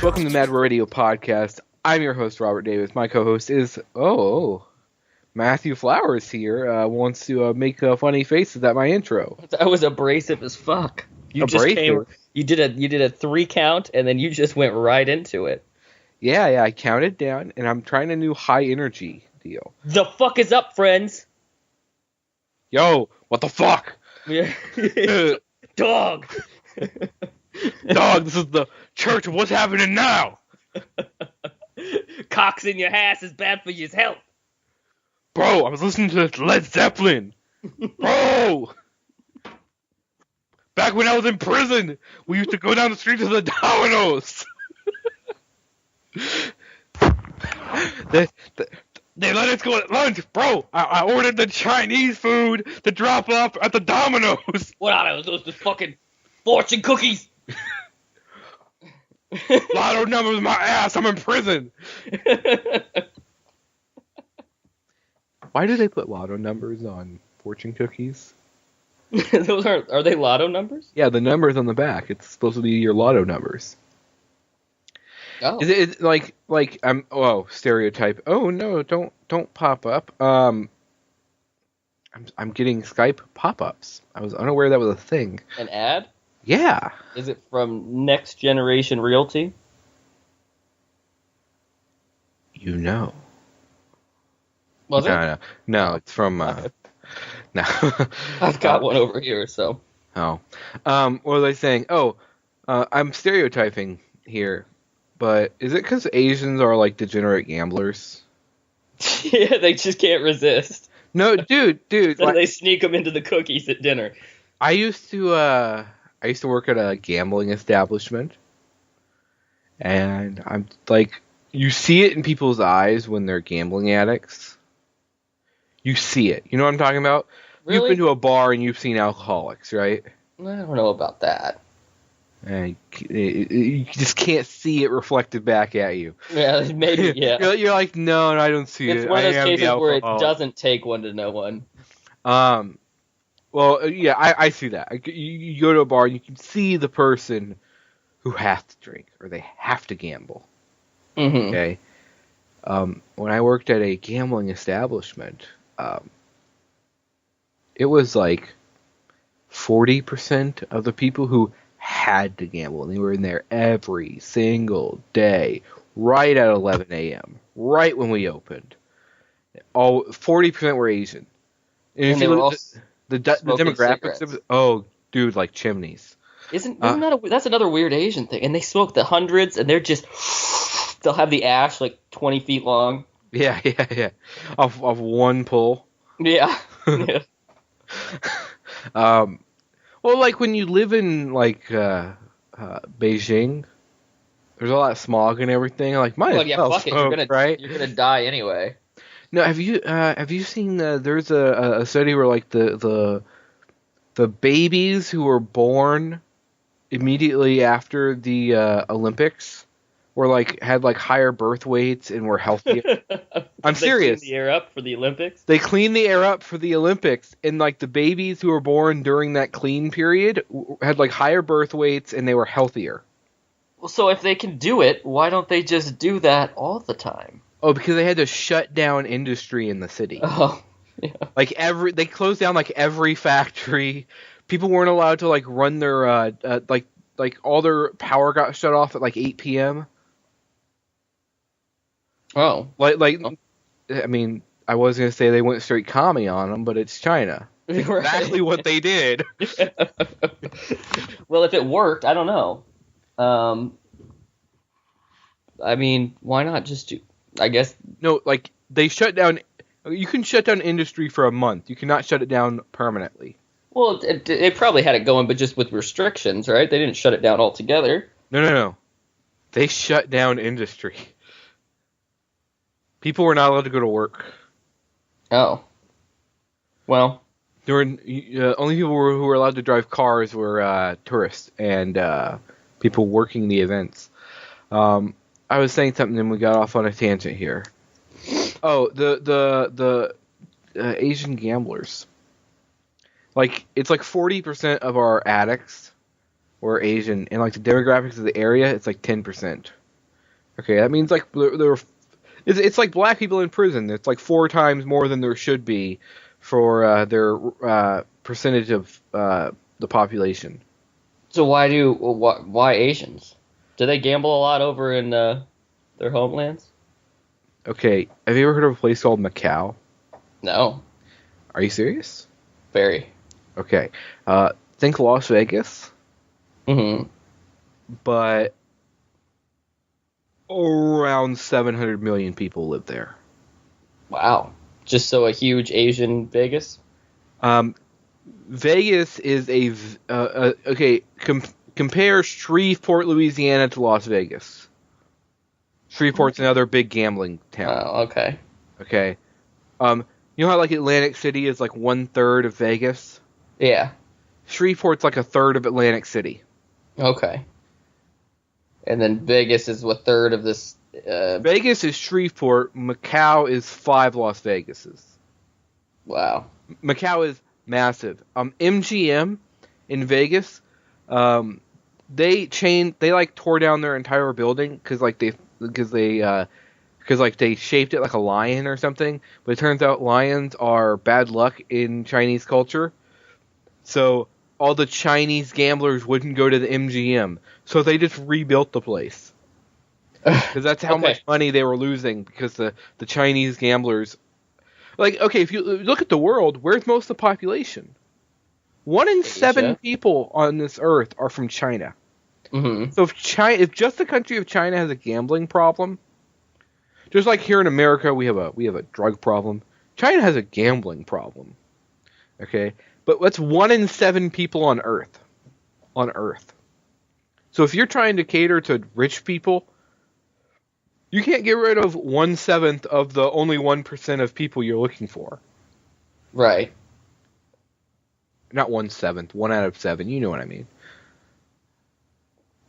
Welcome to the MaD Radio Podcast. I'm your host, Robert Davis. My co-host is, Matthew Flowers here. Wants to make funny faces at my intro. That was abrasive as fuck. You did a 3 count, and then you just went right into it. Yeah, I counted down, and I'm trying a new high energy deal. The fuck is up, friends? Yo, what the fuck? Dog! Dog, this is the church of what's happening now! Cocks in your ass is bad for your health. Bro, I was listening to Led Zeppelin. Bro! Back when I was in prison, we used to go down the street to the Domino's. They let us go at lunch, bro. I ordered the Chinese food to drop off at the Domino's. What are those fucking fortune cookies? Lotto numbers in my ass. I'm in prison. Why do they put lotto numbers on fortune cookies? Those are they lotto numbers? Yeah, the numbers on the back. It's supposed to be your lotto numbers. Oh. Is it like stereotype? Oh no, don't pop up. I'm getting Skype pop-ups. I was unaware that was a thing. An ad? Yeah. Is it from Next Generation Realty? You know. Was it? No, it's from no. I've got one over here, so. Oh. What was I saying? I'm stereotyping here. But is it because Asians are like degenerate gamblers? Yeah, they just can't resist. No, dude. So they sneak them into the cookies at dinner. I used to work at a gambling establishment, and I'm like, you see it in people's eyes when they're gambling addicts. You see it. You know what I'm talking about? Really? You've been to a bar and you've seen alcoholics, right? I don't know about that. And you just can't see it reflected back at you. Yeah, maybe, yeah. You're like, no, I don't see it. It's one of those cases where it doesn't take one to know one. Well, yeah, I see that. You go to a bar and you can see the person who has to drink or they have to gamble. Mm-hmm. Okay. When I worked at a gambling establishment, it was like 40% of the people who had to gamble, and they were in there every single day, right at 11 a.m., right when we opened. 40% were Asian. And if you look at the demographics of it, dude, like chimneys. Isn't that that's another weird Asian thing? And they smoke the hundreds, and they'll have the ash like 20 feet long. Yeah. Of one pull. Yeah. Yeah. Well, like when you live in like Beijing, there's a lot of smog and everything. Like, fuck it, you're gonna die anyway. No, have you seen? There's a study where like the babies who were born immediately after the Olympics were like had like higher birth weights and were healthier. I'm serious. They cleaned the air up for the Olympics? They cleaned the air up for the Olympics, and like the babies who were born during that clean period had like higher birth weights and they were healthier. Well, so if they can do it, why don't they just do that all the time? Oh, because they had to shut down industry in the city. Oh, yeah. Like they closed down like every factory. People weren't allowed to like run their like all their power got shut off at like 8 p.m. Oh. I mean, I was going to say they went straight commie on them, but it's China. Right. Exactly what they did. Well, if it worked, I don't know. I mean, why not just do, I guess. No, like, they shut down, you can shut down industry for a month. You cannot shut it down permanently. Well, they probably had it going, but just with restrictions, right? They didn't shut it down altogether. No. They shut down industry. People were not allowed to go to work. Oh. Well. There were only people who were allowed to drive cars were tourists and people working the events. I was saying something and we got off on a tangent here. Oh, the Asian gamblers. Like, it's like 40% of our addicts were Asian, and like the demographics of the area, it's like 10%. Okay, that means like there were. It's like black people in prison. It's like 4 times more than there should be for their percentage of the population. So why Asians? Do they gamble a lot over in their homelands? Okay, have you ever heard of a place called Macau? No, Are you serious? very. Okay, think Las Vegas, Hmm. but around 700 million people live there. Wow. Just so a huge Asian Vegas? Vegas is okay. Compare Shreveport, Louisiana to Las Vegas. Shreveport's another big gambling town. Oh, okay. Okay. You know how like Atlantic City is like 1/3 of Vegas? Yeah. Shreveport's like 1/3 of Atlantic City. Okay. And then Vegas is what third of this? Vegas is Shreveport. Macau is 5 Las Vegases. Wow. Macau is massive. MGM in Vegas, they like tore down their entire building because they shaped it like a lion or something. But it turns out lions are bad luck in Chinese culture. So all the Chinese gamblers wouldn't go to the MGM. So they just rebuilt the place. Because that's how Okay. much money they were losing because the Chinese gamblers. Like, okay, if you look at the world, where's most of the population? 1 in 7 Asia. people on this earth are from China. Hmm. So if just the country of China has a gambling problem, just like here in America we have a drug problem, China has a gambling problem. Okay, but that's 1 in 7 people on Earth. On Earth. So if you're trying to cater to rich people, you can't get rid of 1/7 of the only 1% of people you're looking for. Right. Not 1/7, 1 out of 7. You know what I mean.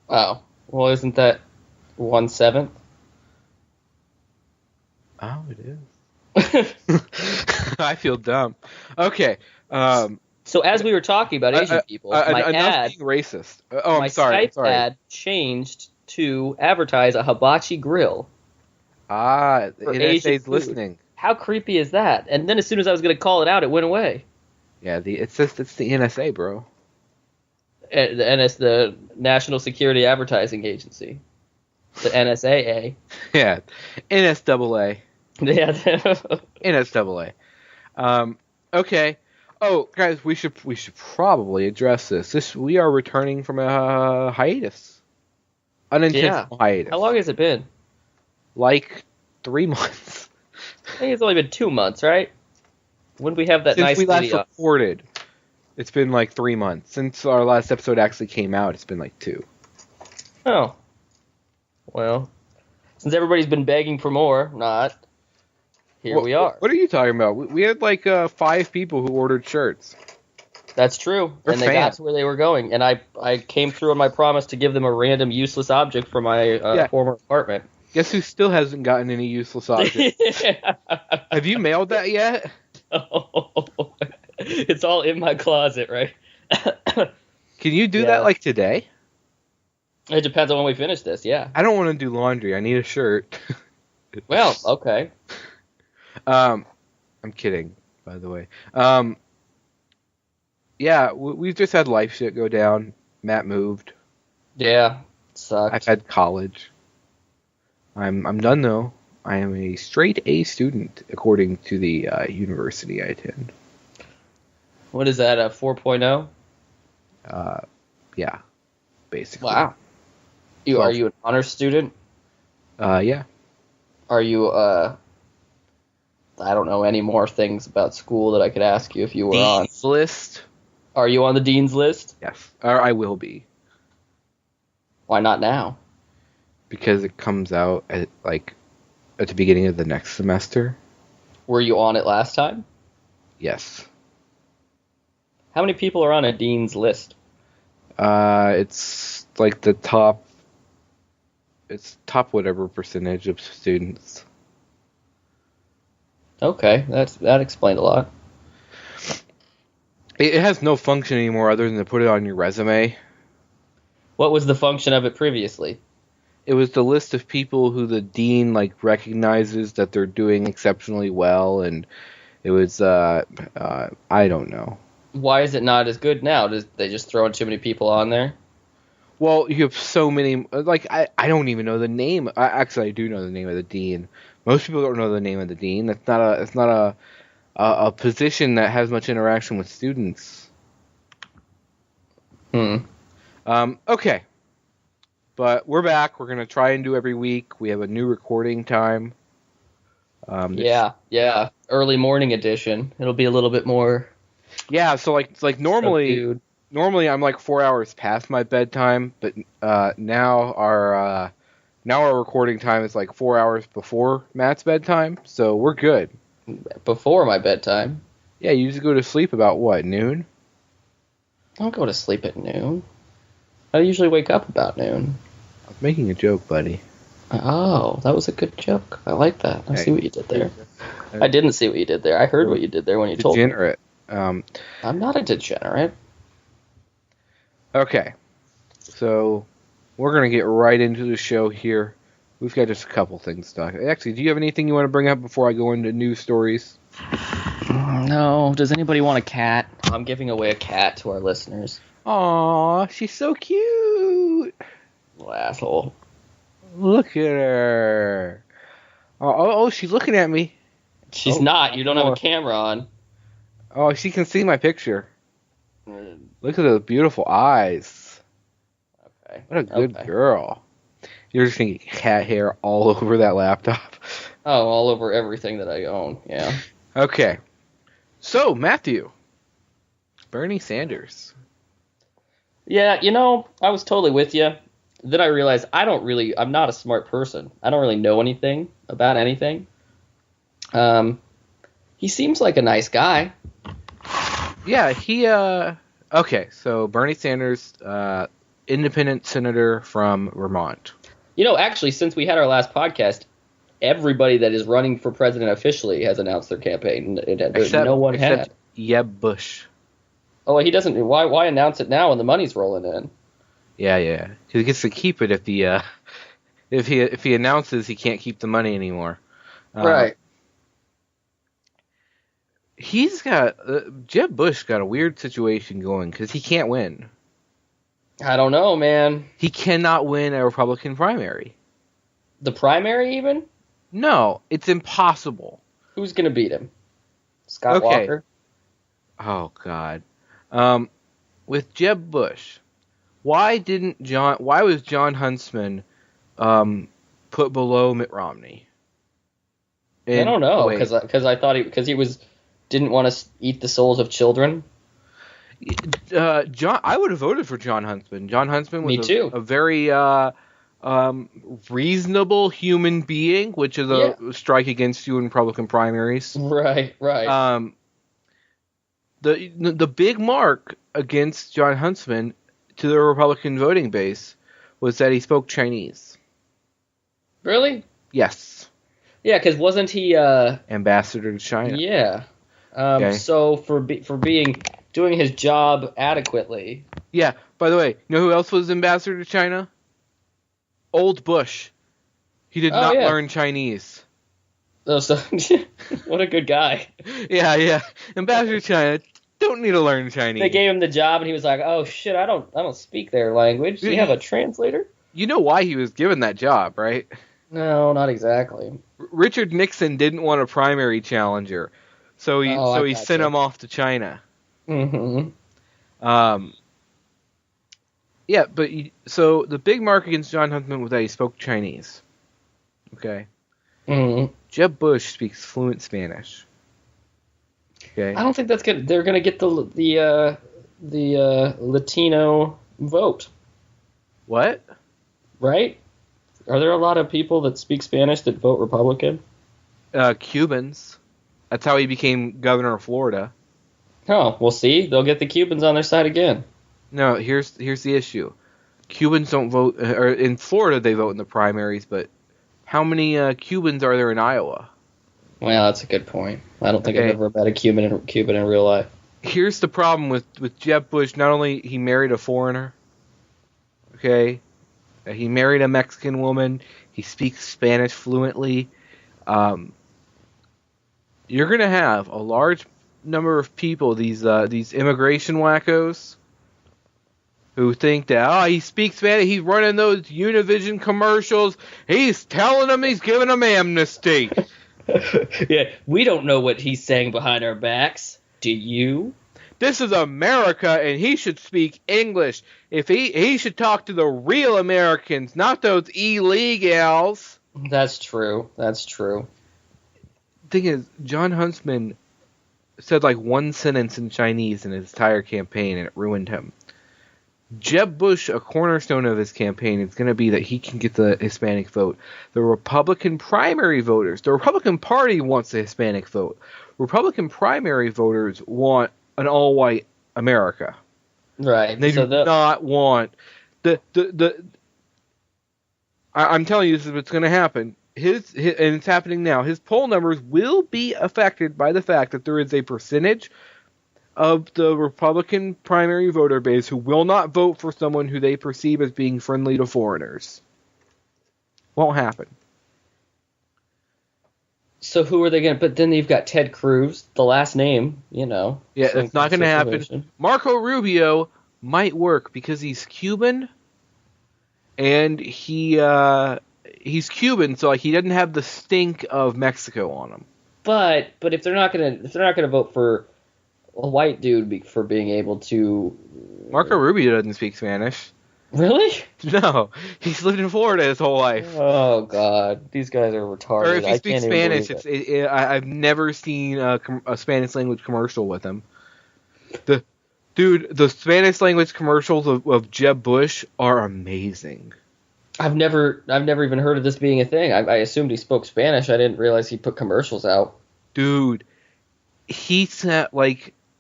Oh. Well, isn't that 1/7? Oh, it is. I feel dumb. Okay. So as we were talking about Asian people, my enough ad, being racist. Oh, my I'm sorry. Skype ad changed to advertise a hibachi grill. Ah, For Asian NSA's food. listening. How creepy is that? And then as soon as I was going to call it out, it went away. Yeah, it's the NSA, bro. And it's the National Security Advertising Agency, the NSAA. Yeah, NSAA. Yeah. NSAA. Okay. Oh, guys, we should probably address this. We are returning from a hiatus, unintentional hiatus. How long has it been? Like 3 months. I think it's only been 2 months, right? When did we have that Since nice we last video? recorded, it's been like 3 months. Since our last episode actually came out, it's been like 2. Oh. Well, since everybody's been begging for more, here we are. What are you talking about? We had like 5 people who ordered shirts. That's true. They're And they got fans. to where they were going. And I came through on my promise to give them a random useless object from my former apartment. Guess who still hasn't gotten any useless object? Have you mailed that yet? It's all in my closet, right? Can you do Yeah. that like today? It depends on when we finish this, yeah. I don't want to do laundry. I need a shirt. Well, okay. I'm kidding, by the way. Yeah, we've just had life shit go down. Matt moved. Yeah, sucked. I've had college. I'm done though. I am a straight A student according to the university I attend. What is that, a 4.0? Yeah, basically. Wow. Are you an honor student? Yeah. Are you, I don't know any more things about school that I could ask you if you were on. Dean's list. Are you on the dean's list? Yes, or I will be Why not now? because it comes out at the beginning of the next semester. Were you on it last time? Yes. How many people are on a dean's list? It's like the top. It's top whatever percentage of students. Okay, that explained a lot. It has no function anymore other than to put it on your resume. What was the function of it previously? it was the list of people who the dean like recognizes that they're doing exceptionally well, and it was I don't know. Why is it not as good now? Does they just throwing too many people on there? Well, you have so many. Like I don't even know the name. Actually, I do know the name of the dean. Most people don't know the name of the dean. It's not a position that has much interaction with students. Okay, but we're back. We're gonna try and do every week. We have a new recording time. Yeah. Early morning edition. It'll be a little bit more. Yeah. So like normally. Subdued. Normally, I'm like 4 hours past my bedtime, but now our recording time is like 4 hours before Matt's bedtime, so we're good. Before my bedtime. Yeah, you usually go to sleep about what, noon? I don't go to sleep at noon. I usually wake up about noon. I was making a joke, buddy. Oh, that was a good joke. I like that. I Hey. see what you did there. I didn't see what you did there. I heard what you did there when you told me. Degenerate. I'm not a degenerate. Okay, so we're gonna get right into the show here. We've got just a couple things to talk. Actually, do you have anything you want to bring up before I go into news stories? No. Does anybody want a cat? I'm giving away a cat to our listeners. Aw, she's so cute. Little asshole. Look at her. Oh, she's looking at me. She's Oh, not. You don't have oh. a camera on. Oh, she can see my picture. Look at those beautiful eyes. Okay. What a good Okay. girl. You're just gonna get cat hair all over that laptop. Oh, all over everything that I own. Yeah. Okay. So, Matthew. Bernie Sanders. Yeah, I was totally with you. Then I realized I'm not a smart person. I don't really know anything about anything. He seems like a nice guy. Yeah, okay, so Bernie Sanders, independent senator from Vermont. Actually, since we had our last podcast, everybody that is running for president officially has announced their campaign. No one had. Jeb Bush. Oh, he doesn't. Why announce it now when the money's rolling in? Yeah. Because he gets to keep it if he announces he can't keep the money anymore. Right. Jeb Bush got a weird situation going because he can't win. I don't know, man. He cannot win a Republican primary. The primary, even? No, it's impossible. Who's gonna beat him? Scott Okay. Walker? Oh God. With Jeb Bush, why was John Huntsman put below Mitt Romney? I don't know, because I thought he didn't want to eat the souls of children. I would have voted for John Huntsman. John Huntsman was Me too. a very reasonable human being, which is a strike against you in Republican primaries. Right. The big mark against John Huntsman to the Republican voting base was that he spoke Chinese. Really? Yes. Yeah, because wasn't he? Ambassador to China. Yeah. Okay. So for doing his job adequately. Yeah. By the way, you know who else was ambassador to China? Old Bush. He did not learn Chinese. Oh, so what a good guy. Yeah. Ambassador to China don't need to learn Chinese. They gave him the job, and he was like, "Oh shit, I don't speak their language. Do you have a translator?" You know why he was given that job, right? No, not exactly. Richard Nixon didn't want a primary challenger, so he sent him off to China. Mm-hmm. Yeah, but so the big mark against John Huntsman was that he spoke Chinese. Okay. Mm-hmm. Jeb Bush speaks fluent Spanish. Okay. I don't think that's good. They're gonna get the Latino vote. What? Right? Are there a lot of people that speak Spanish that vote Republican? Cubans. That's how he became governor of Florida. Oh, we'll see. They'll get the Cubans on their side again. No, here's the issue. Cubans don't vote, or in Florida they vote in the primaries, but how many Cubans are there in Iowa? Well, that's a good point. I don't think I've ever met a Cuban in real life. Here's the problem with Jeb Bush. Not only he married a foreigner, okay, He married a Mexican woman. He speaks Spanish fluently. You're going to have a large number of people, these immigration wackos, who think that, he speaks Spanish, he's running those Univision commercials, he's telling them he's giving them amnesty. Yeah, we don't know what he's saying behind our backs. Do you? This is America, and he should speak English. If he should talk to the real Americans, not those illegals. That's true. That's true. Thing is, John Huntsman said like one sentence in Chinese in his entire campaign, and it ruined him. Jeb Bush, a cornerstone of his campaign, is going to be that he can get the Hispanic vote. The Republican primary voters, the Republican Party wants the Hispanic vote. Republican primary voters want an all-white America. Right. And they do not want I'm telling you, this is what's going to happen. His and it's happening now. His poll numbers will be affected by the fact that there is a percentage of the Republican primary voter base who will not vote for someone who they perceive as being friendly to foreigners. Won't happen. So who are they going to... But then you've got Ted Cruz, the last name, Yeah, it's not going to happen. Marco Rubio might work because he's Cuban, and he's Cuban, so like he doesn't have the stink of Mexico on him. But if they're not going to vote for a white dude for being able to... Marco Rubio doesn't speak Spanish. Really? No, he's lived in Florida his whole life. Oh God, these guys are retarded. Or if he speaks Spanish, I've never seen a Spanish language commercial with him. The Spanish language commercials of Jeb Bush are amazing. I've never even heard of this being a thing. I assumed he spoke Spanish. I didn't realize he put commercials out. Dude,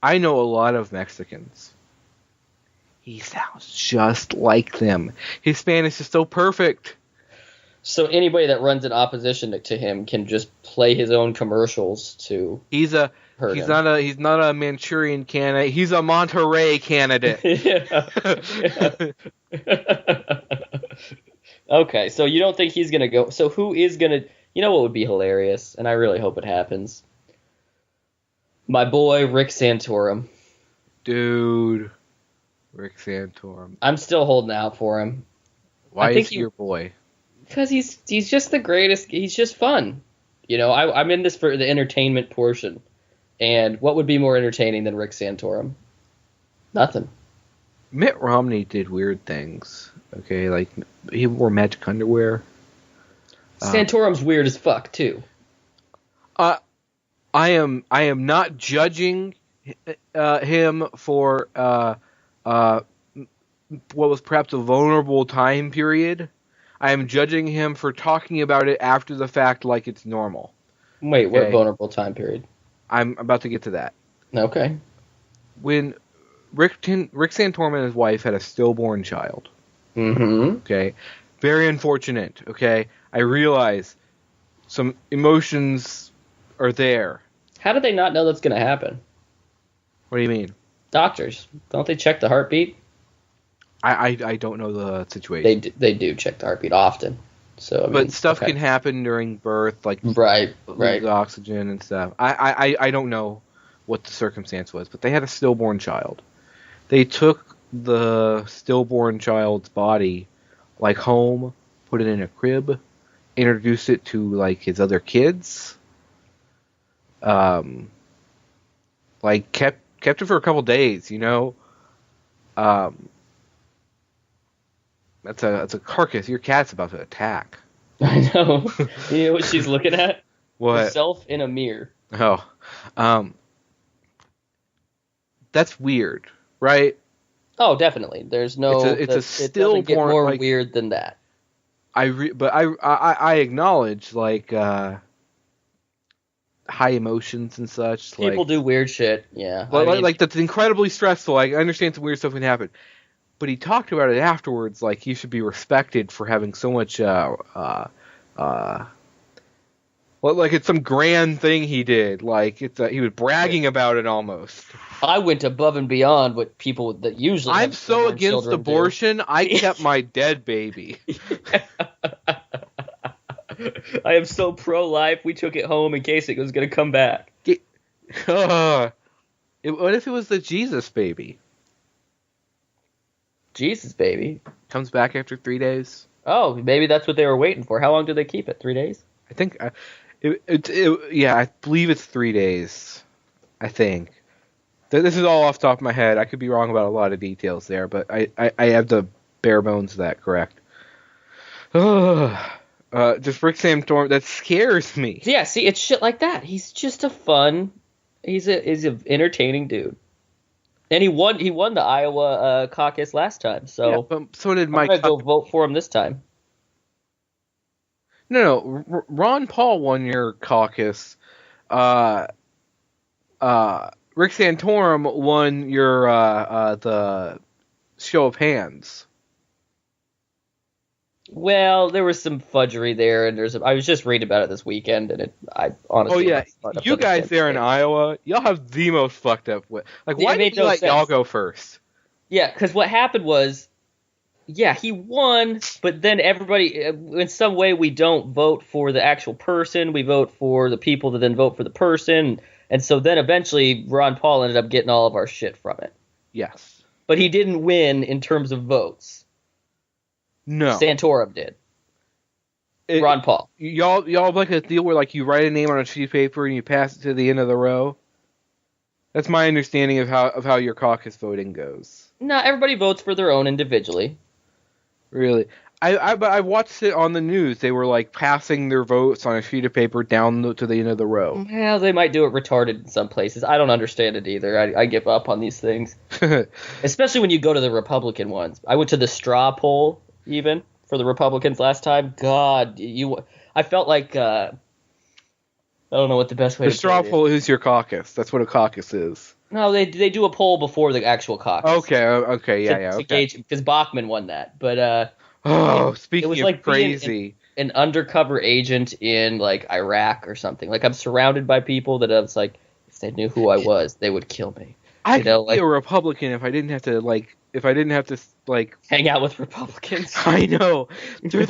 I know a lot of Mexicans. He sounds just like them. His Spanish is so perfect. So anybody that runs in opposition to him can just play his own commercials to he's not a Manchurian candidate. He's a Monterey candidate. Okay, so you don't think he's gonna go? So who is gonna? You know what would be hilarious, and I really hope it happens. My boy Rick Santorum. Dude. Rick Santorum. I'm still holding out for him. Why is he your boy? Because he's just the greatest. He's just fun. I'm in this for the entertainment portion. And what would be more entertaining than Rick Santorum? Nothing. Mitt Romney did weird things. Okay, like he wore magic underwear. Santorum's weird as fuck too. I am not judging him for what was perhaps a vulnerable time period. I am judging him for talking about it after the fact like it's normal. Wait, okay. What vulnerable time period? I'm about to get to that. Okay. When Rick Santorum and his wife had a stillborn child. Mm-hmm. Okay. Very unfortunate. Okay. I realize some emotions are there. How did they not know that's going to happen? What do you mean? Doctors, don't they check the heartbeat? I don't know the situation. They do check the heartbeat often. So, but stuff can happen during birth, like right, oxygen and stuff. I don't know what the circumstance was, but they had a stillborn child. They took the stillborn child's body, like home, put it in a crib, introduced it to like his other kids, like kept it for a couple days, That's a carcass. Your cat's about to attack. I know. You know what she's looking at? What? Herself in a mirror. Oh. That's weird, right? Oh, definitely. There's no... It's a stillborn... It doesn't get more weird than that. But I acknowledge, like, high emotions and such. People do weird shit, yeah. Like, that's incredibly stressful. I understand some weird stuff can happen. But he talked about it afterwards, like he should be respected for having so much Well, like it's some grand thing he did. Like he was bragging about it almost. I went above and beyond what people that usually I'm have so stillborn against children do. abortion, I kept my dead baby. I am so pro-life. We took it home in case it was going to come back. What if it was the Jesus baby? Jesus, baby. Comes back after 3 days. Oh, maybe that's what they were waiting for. How long did they keep it? 3 days? I think, yeah, I believe it's 3 days. I think. This is all off the top of my head. I could be wrong about a lot of details there, but I have the bare bones of that correct. Just Rick Santorum, that scares me. Yeah, see, it's shit like that. He's just a fun. He's an entertaining dude. And he won the Iowa caucus last time, so Yeah, but so did Mike. I'm gonna go vote for him this time. No, Ron Paul won your caucus. Rick Santorum won your the show of hands. Well, there was some fudgery there, and I was just reading about it this weekend, and I honestly. Oh yeah, you guys there in Iowa, y'all have the most fucked up way. Like, why did you let y'all go first? Yeah, because what happened was, yeah, he won, but then everybody, in some way, we don't vote for the actual person. We vote for the people that then vote for the person, and so then eventually Ron Paul ended up getting all of our shit from it. Yes, but he didn't win in terms of votes. No, Santorum did. Ron Paul. Y'all have like a deal where like you write a name on a sheet of paper and you pass it to the end of the row. That's my understanding of how your caucus voting goes. No, everybody votes for their own individually. Really, I watched it on the news. They were like passing their votes on a sheet of paper down to the end of the row. Well, they might do it retarded in some places. I don't understand it either. I give up on these things, especially when you go to the Republican ones. I went to the straw poll. Even for the Republicans last time, God, I felt like I don't know what the best way to say it is. The straw poll is your caucus. That's what a caucus is. No, they do a poll before the actual caucus. Okay, yeah. To gauge, because Bachmann won that, but speaking it was of like crazy, an undercover agent in like Iraq or something. Like I'm surrounded by people that I was like, if they knew who I was, they would kill me. I could be a Republican if I didn't have to hang out with Republicans. I know. There's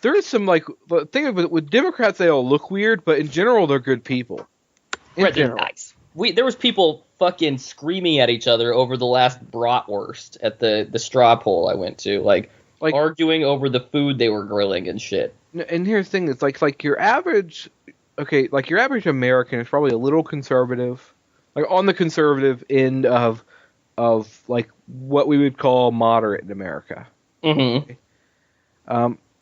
there's some the thing with Democrats, they all look weird, but in general they're good people. They're nice. There was people fucking screaming at each other over the last bratwurst at the straw poll I went to, like arguing over the food they were grilling and shit. And here's the thing: it's like your average American is probably a little conservative, like on the conservative end of like what we would call moderate in America. Mm-hmm.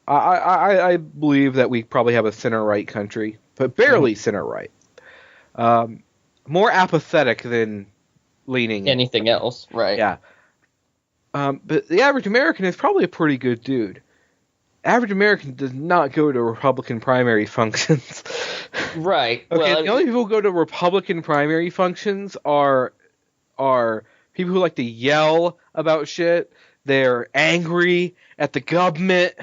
I believe that we probably have a center-right country, but barely center-right. More apathetic than leaning anything else, right? Yeah. But the average American is probably a pretty good dude. Average American does not go to Republican primary functions. Right. Okay, well, the only people who go to Republican primary functions are people who like to yell about shit. They're angry at the government.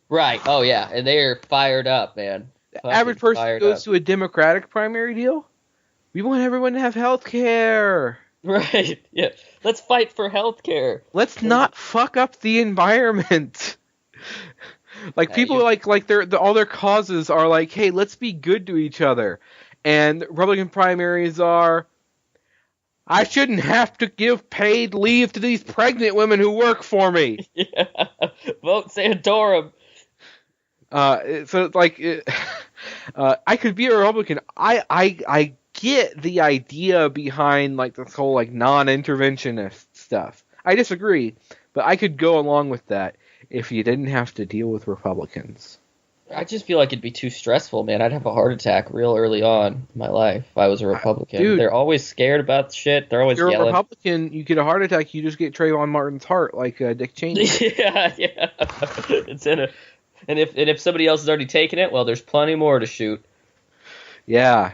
Right. Oh, yeah. And they're fired up, man. The average person goes to a Democratic primary deal. We want everyone to have health care. Right. Yeah. Let's fight for health care. Let's not fuck up the environment. Like people like their all their causes are like, hey, let's be good to each other. And Republican primaries are, I shouldn't have to give paid leave to these pregnant women who work for me. Yeah. Vote Santorum. So like, I could be a Republican. I get the idea behind like this whole like non-interventionist stuff. I disagree, but I could go along with that if you didn't have to deal with Republicans. I just feel like it'd be too stressful, man. I'd have a heart attack real early on in my life if I was a Republican. Dude, they're always scared about shit. They're always yelling. If you're yelling. a Republican, you get a heart attack, you just get Trayvon Martin's heart like Dick Cheney. Yeah. It's in a... And if somebody else has already taken it, well, there's plenty more to shoot. Yeah.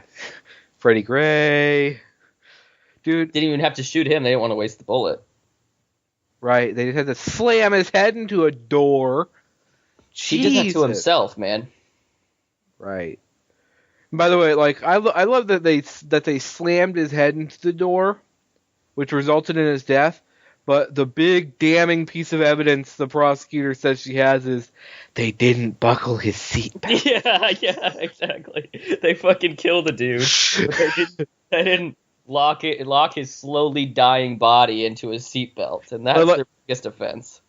Freddie Gray. Dude. Didn't even have to shoot him. They didn't want to waste the bullet. Right. They just had to slam his head into a door. Jesus. He did that to himself, man. Right. By the way, like I love that they slammed his head into the door, which resulted in his death. But the big damning piece of evidence the prosecutor says she has is they didn't buckle his seatbelt. Yeah, exactly. They fucking killed the dude. But they didn't lock his slowly dying body into his seatbelt, and that's their biggest offense.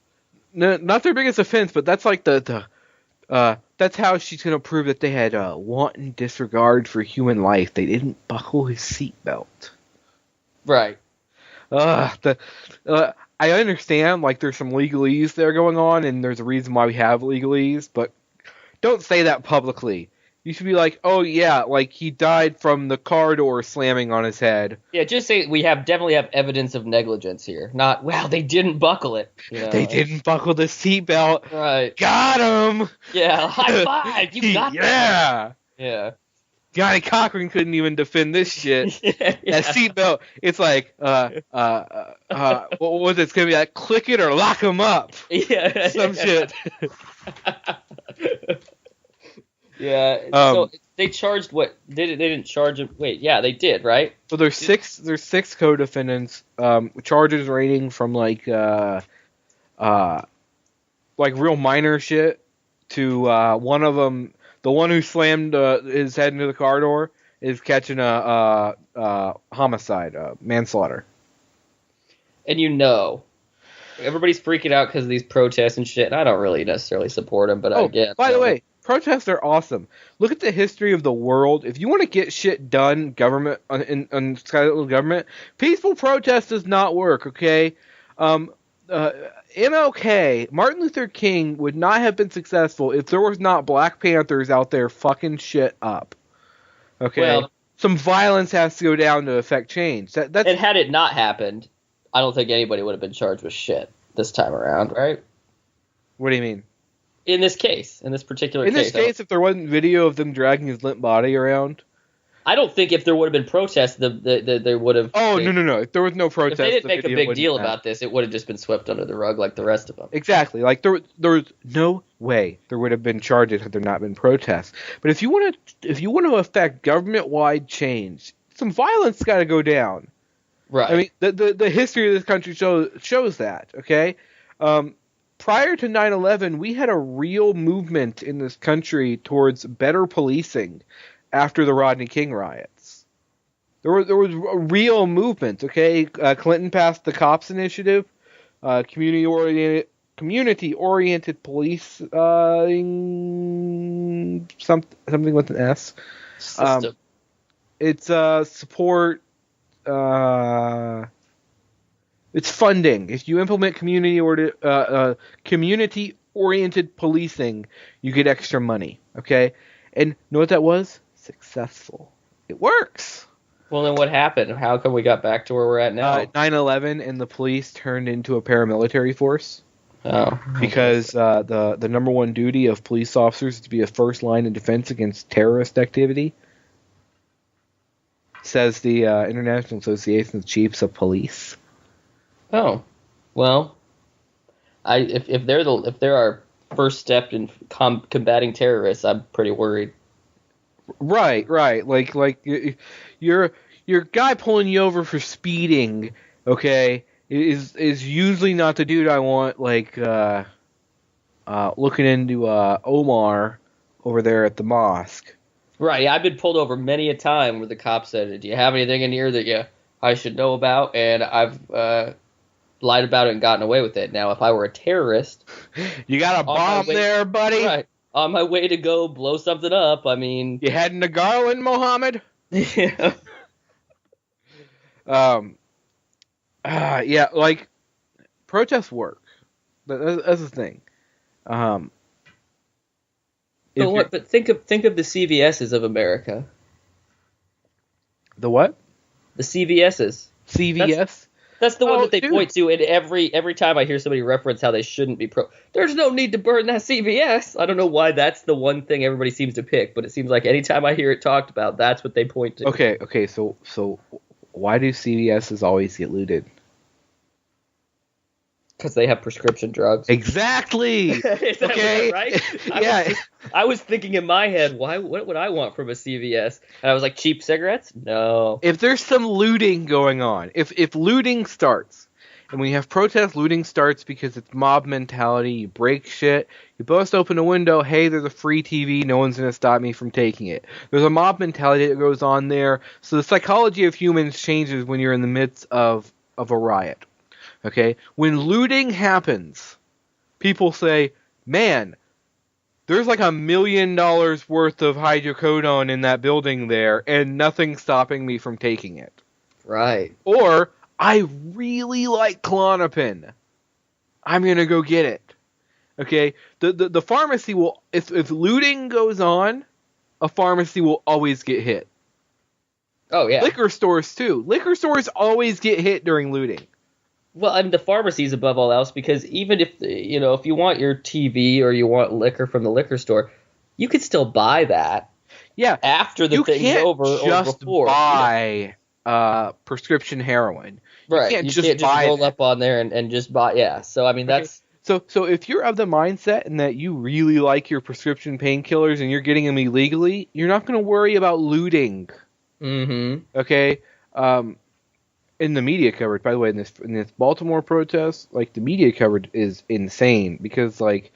No, not their biggest offense, but that's like that's how she's gonna prove that they had wanton disregard for human life. They didn't buckle his seatbelt. Right. I understand, like, there's some legalese there going on, and there's a reason why we have legalese, but don't say that publicly. You should be like, oh yeah, like he died from the car door slamming on his head. Yeah, just say we definitely have evidence of negligence here. Not, well, they didn't buckle it. You know, they didn't buckle the seatbelt. Right. Got him. Yeah, high five. You got that. Yeah. Johnny Cochran couldn't even defend this shit. That seatbelt, it's like, what was it? It's gonna be like, click it or lock him up. Yeah. Some shit. Yeah. So they charged what? They didn't charge him. Wait, yeah, they did, right? So there's six co-defendants. Charges ranging from like real minor shit to one of them. The one who slammed his head into the car door is catching a homicide, manslaughter. And everybody's freaking out because of these protests and shit. And I don't really necessarily support them, but I get. By the way, protests are awesome. Look at the history of the world. If you want to get shit done, government on government, peaceful protest does not work. Okay. MLK, Martin Luther King, would not have been successful if there was not Black Panthers out there fucking shit up. Okay, well, some violence has to go down to affect change. And had it not happened, I don't think anybody would have been charged with shit this time around, right? What do you mean? In this case, in this particular case. In this case, if there wasn't video of them dragging his limp body around. I don't think if there would have been protests, there would have. Oh, no. If there was no protest, if they didn't make a big deal about this, it would have just been swept under the rug like the rest of them. Exactly. Like there was no way there would have been charges had there not been protests. But if you want to affect government-wide change, some violence got to go down. Right. I mean, the history of this country shows that. Okay. Prior to 9/11, we had a real movement in this country towards better policing. After the Rodney King riots, there was a real movement. Okay, Clinton passed the COPS initiative, community oriented police, something with an S. System. It's support. It's funding. If you implement community oriented policing, you get extra money. Okay, and know what that was? Successful. It works. Well, then what happened? How come we got back to where we're at now? 9/11 and the police turned into a paramilitary force. Oh. Because the number one duty of police officers is to be a first line of defense against terrorist activity. Says the International Association of Chiefs of Police. Oh. Well, if they're our first step in combating terrorists, I'm pretty worried. Right. Like your guy pulling you over for speeding, okay, is usually not the dude I want. Like looking into Omar over there at the mosque. Right. Yeah, I've been pulled over many a time where the cop said, "Do you have anything in here that I should know about?" And I've lied about it and gotten away with it. Now, if I were a terrorist, you got a bomb there, buddy. Right. On my way to go blow something up, I mean... You heading to Garland, Mohammed? Yeah. Yeah, like, protests work. That's the thing. But think of the CVSs of America. The what? The CVSs. CVS? That's the one that they point to, and every time I hear somebody reference how they shouldn't be there's no need to burn that CVS. I don't know why that's the one thing everybody seems to pick, but it seems like anytime I hear it talked about, that's what they point to. Okay, so why do CVSs always get looted? Because they have prescription drugs. Exactly. Is that Okay. right? Yeah. I was thinking in my head, what would I want from a CVS? And I was like, cheap cigarettes? No. If there's some looting going on, if looting starts, and when you have protest, looting starts because it's mob mentality. You break shit. You bust open a window. Hey, there's a free TV. No one's gonna stop me from taking it. There's a mob mentality that goes on there. So the psychology of humans changes when you're in the midst of a riot. Okay? When looting happens, people say, man, there's like $1 million worth of hydrocodone in that building there, and nothing's stopping me from taking it. Right. Or, I really like Klonopin. I'm going to go get it. Okay? The pharmacy will, if looting goes on, a pharmacy will always get hit. Oh, yeah. Liquor stores, too. Liquor stores always get hit during looting. Well, and the pharmacies above all else, because even if you want your TV or you want liquor from the liquor store, you could still buy that. Yeah, after the thing's over or before. Buy prescription heroin. Right. You can't just roll up on there and just buy. Yeah. So I mean that's. So if you're of the mindset and that you really like your prescription painkillers and you're getting them illegally, you're not going to worry about looting. Mm-hmm. Okay. In the media coverage, by the way, in this Baltimore protest, like the media coverage is insane because like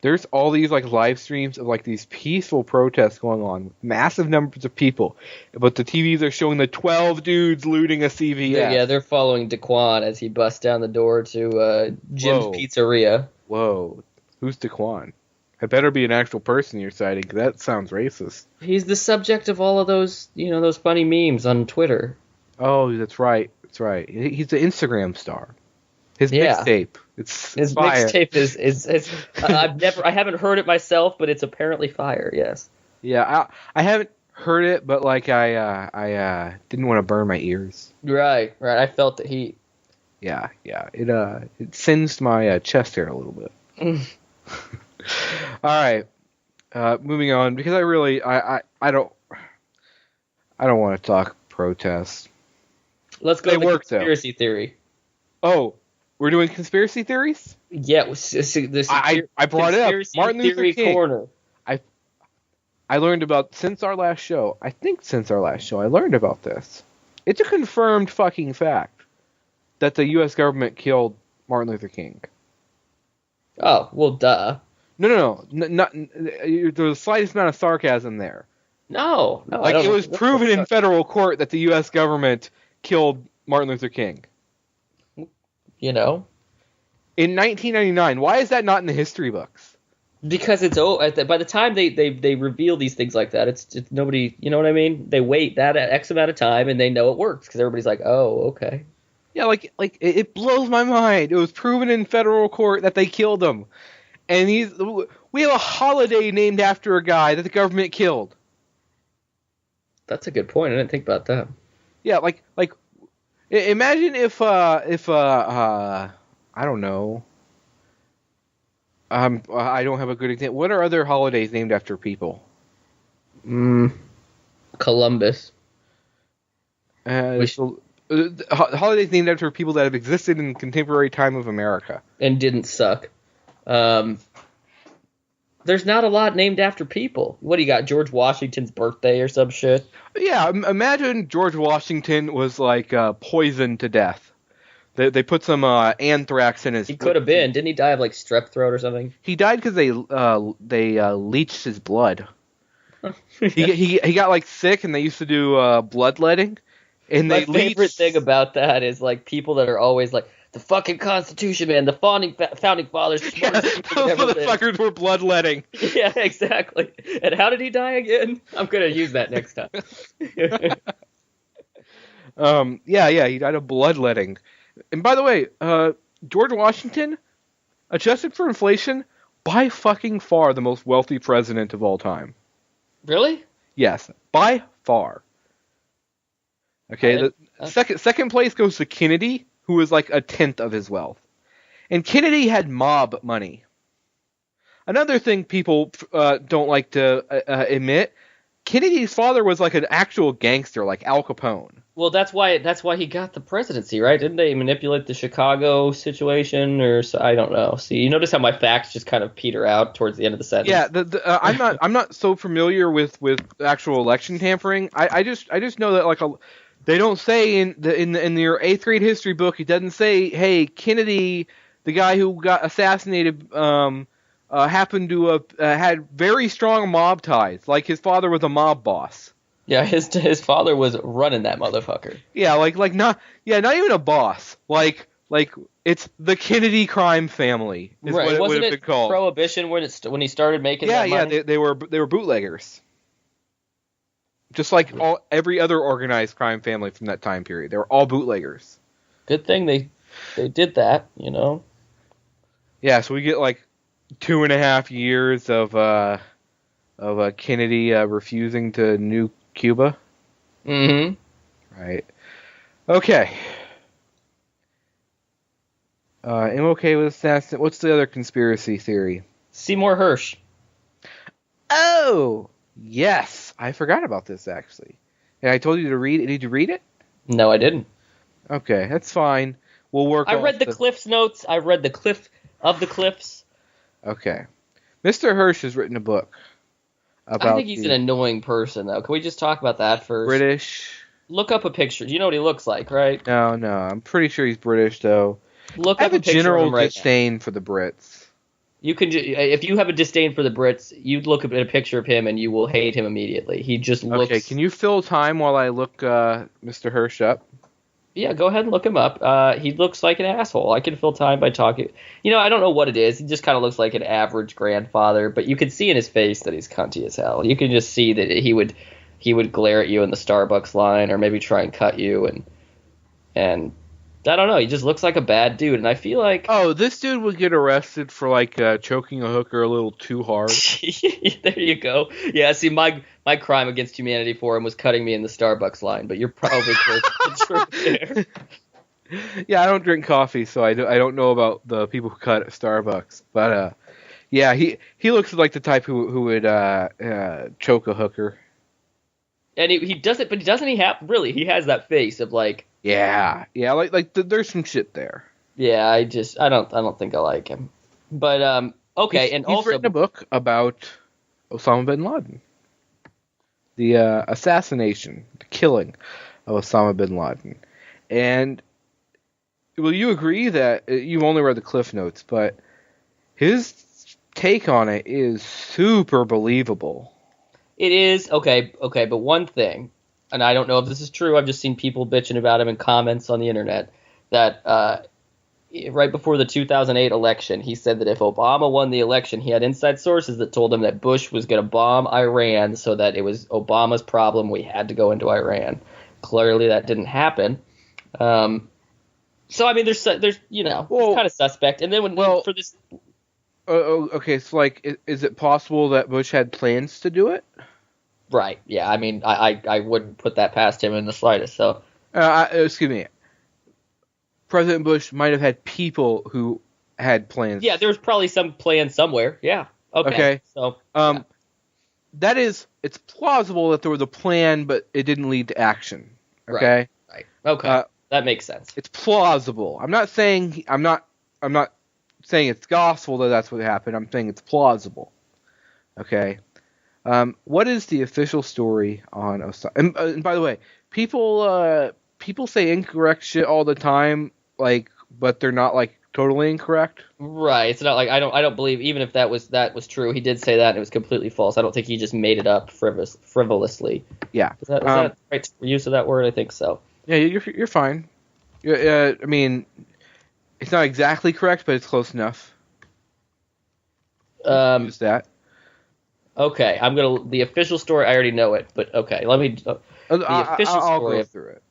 there's all these like live streams of like these peaceful protests going on, massive numbers of people, but the TVs are showing the 12 dudes looting a CVS. Yeah, they're following Daquan as he busts down the door to Jim's Pizzeria. Whoa, who's Daquan? It better be an actual person you're citing, because that sounds racist. He's the subject of all of those, those funny memes on Twitter. Oh, that's right. That's right. He's an Instagram star. His mixtape. His fire. Mixtape is I haven't heard it myself, but it's apparently fire. Yes. Yeah, I haven't heard it, but like I didn't want to burn my ears. Right. I felt that he. Yeah. It singed my chest hair a little bit. All right. Moving on, because I don't want to talk protests. Let's go to the conspiracy theory. Oh, we're doing conspiracy theories? Yeah, I brought it up. Martin Luther King. Corner. I learned about since our last show. I learned about this. It's a confirmed fucking fact that the U.S. government killed Martin Luther King. Oh, well, duh. No. Not, there's the slightest amount of sarcasm there. No. Like, it was proven in federal court that the U.S. government killed Martin Luther King. In 1999. Why is that not in the history books? Because by the time they reveal these things like that, it's nobody. You know what I mean? They wait that X amount of time and they know it works because everybody's like, oh, okay. Yeah, like it blows my mind. It was proven in federal court that they killed him, and we have a holiday named after a guy that the government killed. That's a good point. I didn't think about that. Yeah, like imagine if I don't know. I don't have a good example. What are other holidays named after people? Columbus. Holidays named after people that have existed in contemporary time of America and didn't suck. There's not a lot named after people. What do you got? George Washington's birthday or some shit? Yeah, imagine George Washington was like poisoned to death. They put some anthrax in his. He could have been. Didn't he die of like strep throat or something? He died because they leached his blood. he got like sick, and they used to do bloodletting. And my favorite thing about that is like people that are always like, the fucking Constitution, man, the founding fathers. Yeah, those motherfuckers were bloodletting. Yeah, exactly. And how did he die again? I'm gonna use that next time. Yeah, he died of bloodletting. And by the way, George Washington, adjusted for inflation, by fucking far the most wealthy president of all time. Really? Yes, by far. Okay, second place goes to Kennedy, who was like a tenth of his wealth. And Kennedy had mob money. Another thing people don't like to admit, Kennedy's father was like an actual gangster, like Al Capone. Well, that's why he got the presidency, right? Didn't they manipulate the Chicago situation, or so, I don't know. See, you notice how my facts just kind of peter out towards the end of the sentence. Yeah, I'm not so familiar with actual election tampering. I just know that like they don't say in your 8th grade history book, it doesn't say, hey, Kennedy, the guy who got assassinated, happened to have had very strong mob ties, like his father was a mob boss. Yeah, his father was running that motherfucker. Yeah, not even a boss. Like it's the Kennedy crime family is right. what it would Wasn't have it been called. Prohibition when he started making that money? Yeah, they were bootleggers. Just like every other organized crime family from that time period. They were all bootleggers. Good thing they did that, you know. Yeah, so we get like 2.5 years of Kennedy refusing to nuke Cuba. Mm-hmm. Right. Okay. I'm okay with assassin. What's the other conspiracy theory? Seymour Hersh. Oh, yes. I forgot about this, actually. And I told you to read it. Did you read it? No, I didn't. Okay, that's fine. We'll work I read the Cliff's notes. I read the Cliff of the Cliffs. Okay. Mr. Hersh has written a book about I think he's an annoying person, though. Can we just talk about that first? British. Look up a picture. You know what he looks like, right? No. I'm pretty sure he's British, though. Look I up have a picture general of him right disdain now. for the Brits. You can if you have a disdain for the Brits, you look at a picture of him and you will hate him immediately. He just looks. Okay, can you fill time while I look Mr. Hersh up? Yeah, go ahead and look him up. He looks like an asshole. I can fill time by talking. You know, I don't know what it is. He just kind of looks like an average grandfather, but you can see in his face that he's cunty as hell. You can just see that he would glare at you in the Starbucks line or maybe try and cut you and I don't know. He just looks like a bad dude, and I feel like this dude would get arrested for like choking a hooker a little too hard. There you go. Yeah, see, my crime against humanity for him was cutting me in the Starbucks line, but you're probably close to the truth there. Yeah, I don't drink coffee, so I don't know about the people who cut at Starbucks. But yeah, he looks like the type who would choke a hooker. And he does it, but doesn't he have really? He has that face of like. Yeah, like there's some shit there. Yeah, I don't think I like him. But okay, he's also written a book about Osama bin Laden, the assassination, the killing of Osama bin Laden, and will you agree that you've only read the Cliff Notes, but his take on it is super believable. It is okay, but one thing. And I don't know if this is true, I've just seen people bitching about him in comments on the internet, that right before the 2008 election, he said that if Obama won the election, he had inside sources that told him that Bush was going to bomb Iran, so that it was Obama's problem, we had to go into Iran. Clearly that didn't happen. So, I mean, there's you know, it's kind of suspect. And then for this... okay, so, like, is it possible that Bush had plans to do it? Right. Yeah. I mean, I wouldn't put that past him in the slightest. So, excuse me. President Bush might have had people who had plans. Yeah, there was probably some plan somewhere. Yeah. Okay. So, that is, it's plausible that there was a plan, but it didn't lead to action. Okay. Right. Okay. That makes sense. It's plausible. I'm not saying it's gospel that that's what happened. I'm saying it's plausible. Okay. What is the official story on Osama? And by the way, people say incorrect shit all the time, like, but they're not like totally incorrect. Right. It's not like I don't believe, even if that was true. He did say that and it was completely false. I don't think he just made it up frivolously. Yeah. Is that the right use of that word? I think so. Yeah, you're fine. I mean, it's not exactly correct, but it's close enough. Use that. Okay, the official story. I already know it, but okay, let me. The official I'll story. Go through it.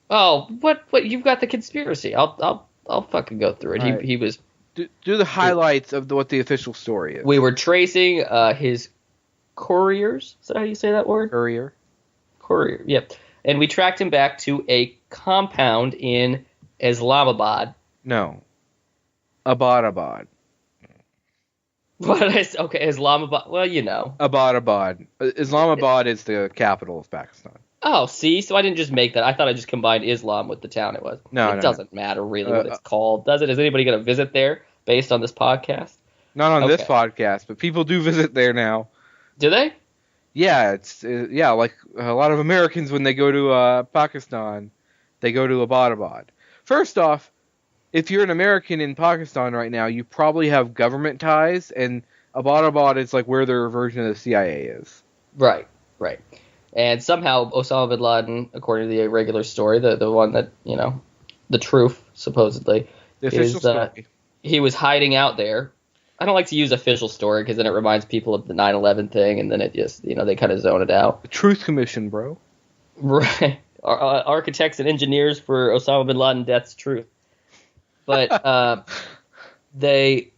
Oh, what? You've got the conspiracy. I'll fucking go through it. Right. He was. Do the highlights of what the official story is. We were tracing his couriers. Is that how you say that word? Courier. Yep. And we tracked him back to a compound in Islamabad. No. Abbottabad. Okay, Islamabad. Well, you know. Abbottabad. Islamabad is the capital of Pakistan. Oh, see, so I didn't just make that. I thought I just combined Islam with the town it was. No, It no, doesn't matter really what Uh, it's called, does it? Is anybody going to visit there based on this podcast? Not on this Okay. podcast, but people do visit there now. Do they? Yeah, it's like a lot of Americans when they go to Pakistan, they go to Abbottabad. First off, if you're an American in Pakistan right now, you probably have government ties, and Abbottabad is like where their version of the CIA is. Right, right. And somehow Osama bin Laden, according to the regular story, the one that, you know, the truth, supposedly, The official story. he was hiding out there. I don't like to use official story because then it reminds people of the 9/11 thing, and then it just, you know, they kind of zone it out. The Truth Commission, bro. Right. Architects and engineers for Osama bin Laden death's truth. But they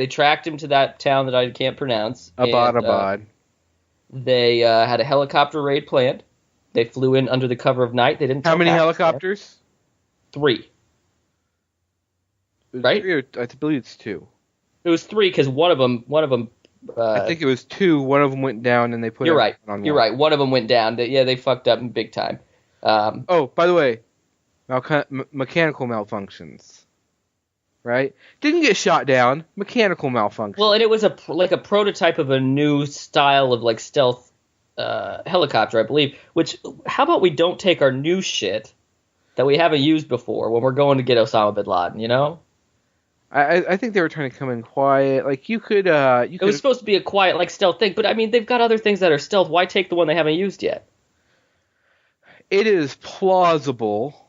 tracked him to that town that I can't pronounce. Abbottabad. They had a helicopter raid planned. They flew in under the cover of night. They didn't. How tell many Pakistan. helicopters? 3. Right? I believe it's 2. It was 3 because one of them. I think it was 2. One of them went down, and they put. You're right. On You're right. One of them went down. They fucked up in big time. Oh, by the way, mechanical malfunctions. Right? Didn't get shot down. Mechanical malfunction. Well, and it was a prototype of a new style of like stealth helicopter, I believe. Which, how about we don't take our new shit that we haven't used before when we're going to get Osama bin Laden? You know. I think they were trying to come in quiet. Like you could. It was supposed to be a quiet like stealth thing, but I mean they've got other things that are stealth. Why take the one they haven't used yet? It is plausible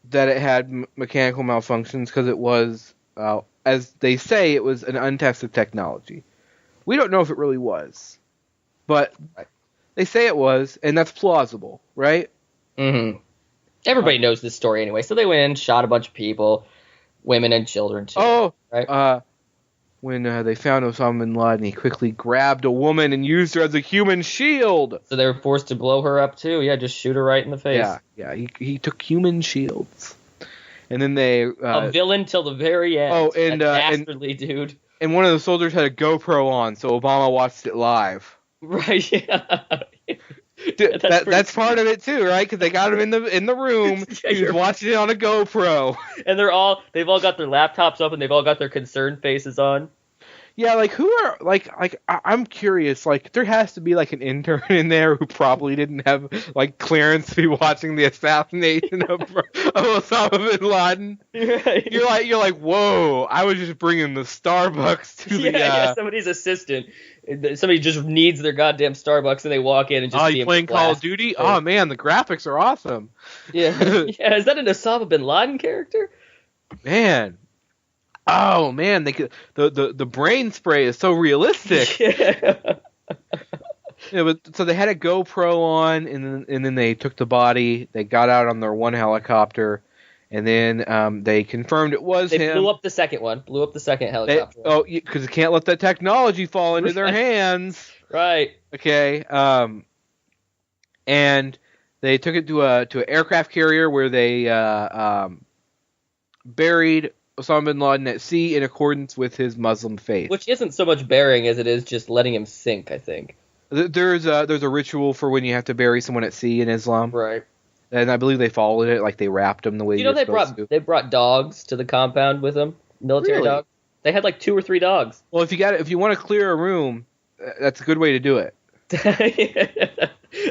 that it had mechanical malfunctions because it was, as they say, it was an untested technology. We don't know if it really was, but they say it was, and that's plausible, right? Mm-hmm. Everybody knows this story anyway. So they went in, shot a bunch of people, women and children too. Oh, right. When they found Osama bin Laden, he quickly grabbed a woman and used her as a human shield. So they were forced to blow her up too. Yeah, just shoot her right in the face. Yeah. He took human shields, and then they a villain till the very end. Oh, and dastardly dude. And one of the soldiers had a GoPro on, so Obama watched it live. Right. Yeah. That's part of it too, right? Because they got him in the room. He was watching it on a GoPro. And they've all got their laptops up and they've all got their concerned faces on. Yeah, like who are like I'm curious. Like there has to be like an intern in there who probably didn't have like clearance to be watching the assassination of Osama bin Laden. Right. You're like, whoa! I was just bringing the Starbucks to the somebody's assistant. Somebody just needs their goddamn Starbucks and they walk in and just. Oh, you playing Call of Duty? Oh man, the graphics are awesome. Yeah, yeah. Is that an Osama bin Laden character? Man. Oh man, the brain spray is so realistic. Yeah. So they had a GoPro on, and then they took the body. They got out on their one helicopter, and then they confirmed it was him. They blew up the second one. Blew up the second helicopter. Because you can't let that technology fall into their hands. Right. Okay. And they took it to an aircraft carrier where they buried Osama bin Laden at sea in accordance with his Muslim faith. Which isn't so much burying as it is just letting him sink, I think. There's a ritual for when you have to bury someone at sea in Islam. Right. And I believe they followed it, like they wrapped them the way you're supposed to. They brought dogs to the compound with them, military dogs. They had like 2 or 3 dogs. Well, if you want to clear a room, that's a good way to do it.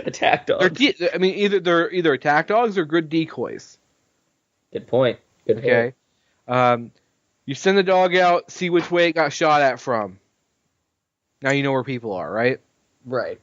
Attack dogs. They're either attack dogs or good decoys. Good point. Okay. You send the dog out, see which way it got shot at from. Now you know where people are, right? Right.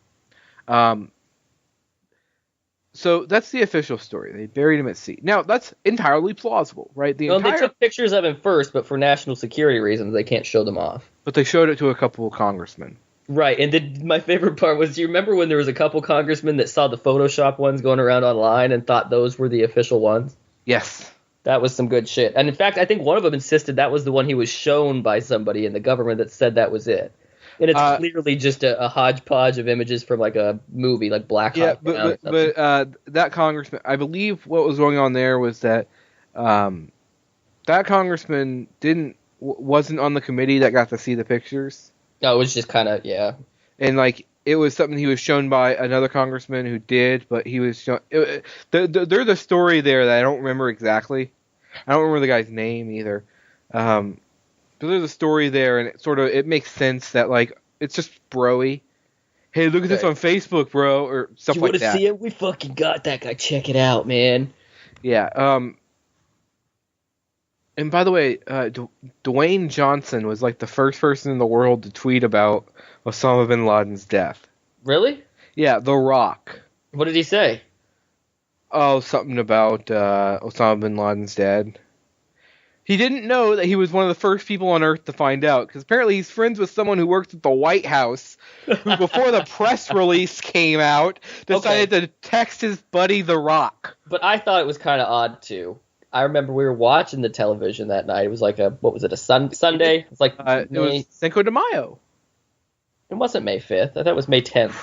So that's the official story. They buried him at sea. Now that's entirely plausible, right? They took pictures of him first, but for national security reasons, they can't show them off. But they showed it to a couple of congressmen. Right, and my favorite part was, do you remember when there was a couple congressmen that saw the Photoshop ones going around online and thought those were the official ones? Yes. That was some good shit. And in fact, I think one of them insisted that was the one he was shown by somebody in the government that said that was it. And it's clearly just a hodgepodge of images from like a movie, like Black Hawk Down. But that congressman, I believe what was going on there was that that congressman wasn't on the committee that got to see the pictures. No, it was just kind of, yeah. And like it was something he was shown by another congressman who did, but he was shown. There's a story there that I don't remember exactly. I don't remember the guy's name either. But there's a story there, and it makes sense that like it's just broy. Hey, look at this on Facebook, bro, or stuff You like want to that. see it? We fucking got that guy. Check it out, man. Yeah. And by the way, Dwayne Johnson was like the first person in the world to tweet about Osama bin Laden's death. Really? Yeah, The Rock. What did he say? Oh, something about Osama bin Laden's dead. He didn't know that he was one of the first people on Earth to find out, because apparently he's friends with someone who works at the White House, who before the press release came out, decided to text his buddy The Rock. But I thought it was kind of odd, too. I remember we were watching the television that night. It was like a Sunday? It was like it was Cinco de Mayo. It wasn't May 5th. I thought it was May 10th.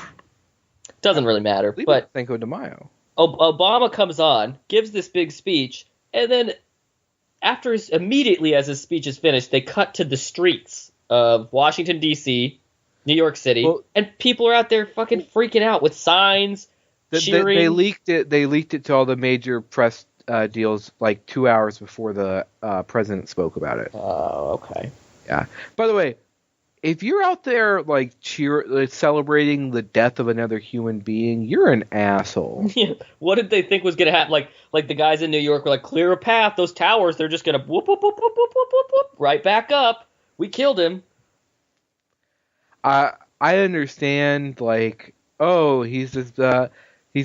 Doesn't really matter. But Cinco de Mayo. Obama comes on, gives this big speech, and then immediately as his speech is finished, they cut to the streets of Washington, D.C., New York City, and people are out there fucking freaking out with signs, cheering. They leaked it. They leaked it to all the major press deals like 2 hours before the president spoke about it. Oh, okay. Yeah. By the way, if you're out there like celebrating the death of another human being, you're an asshole. Yeah. What did they think was gonna happen? Like the guys in New York were like, clear a path. Those towers, they're just gonna whoop whoop whoop whoop whoop whoop whoop whoop right back up. We killed him. I understand. Like, oh, he's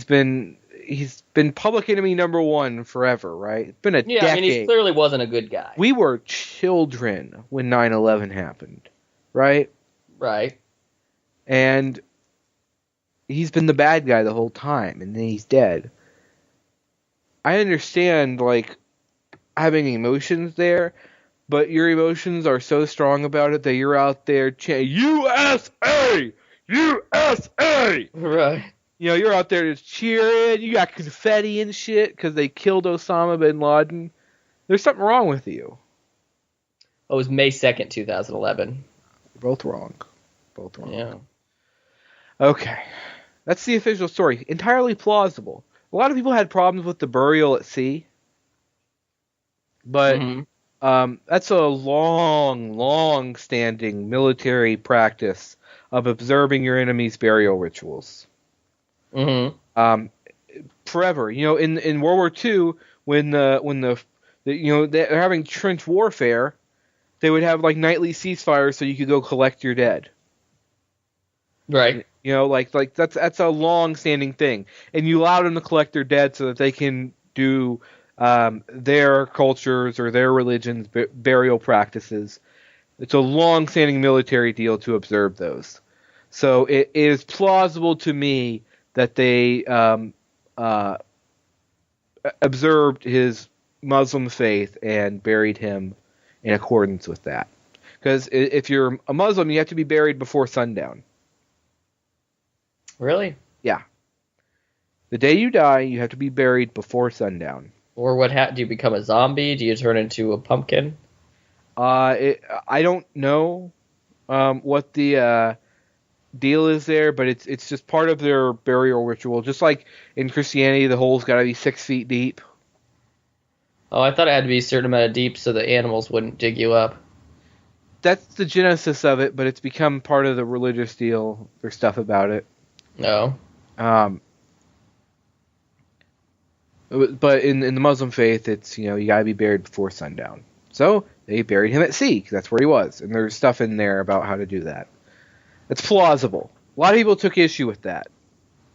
been public enemy number one forever, right? It's been a decade. I mean, he clearly wasn't a good guy. We were children when 9/11 happened. Right? Right. And he's been the bad guy the whole time, and then he's dead. I understand, like, having emotions there, but your emotions are so strong about it that you're out there chanting, USA! USA! Right. You know, you're out there just cheering, you got confetti and shit, because they killed Osama bin Laden. There's something wrong with you. It was May 2nd, 2011. Both wrong. Yeah. Okay. That's the official story. Entirely plausible. A lot of people had problems with the burial at sea. But that's a long-standing military practice of observing your enemy's burial rituals. Mm-hmm. Forever. You know, in World War II, when they're having trench warfare, they would have like nightly ceasefires so you could go collect your dead. Right. You know, like that's a long-standing thing, and you allow them to collect their dead so that they can do their cultures or their religions' burial practices. It's a long-standing military deal to observe those. So it is plausible to me that they observed his Muslim faith and buried him in accordance with that. Because if you're a Muslim, you have to be buried before sundown. Really? Yeah. The day you die, you have to be buried before sundown. Or do you become a zombie? Do you turn into a pumpkin? I don't know what the deal is there, but it's just part of their burial ritual. Just like in Christianity, the hole's got to be 6 feet deep. Oh, I thought it had to be a certain amount of deep so the animals wouldn't dig you up. That's the genesis of it, but it's become part of the religious deal. There's stuff about it. No. But in the Muslim faith, it's, you gotta be buried before sundown. So they buried him at sea, because that's where he was. And there's stuff in there about how to do that. It's plausible. A lot of people took issue with that.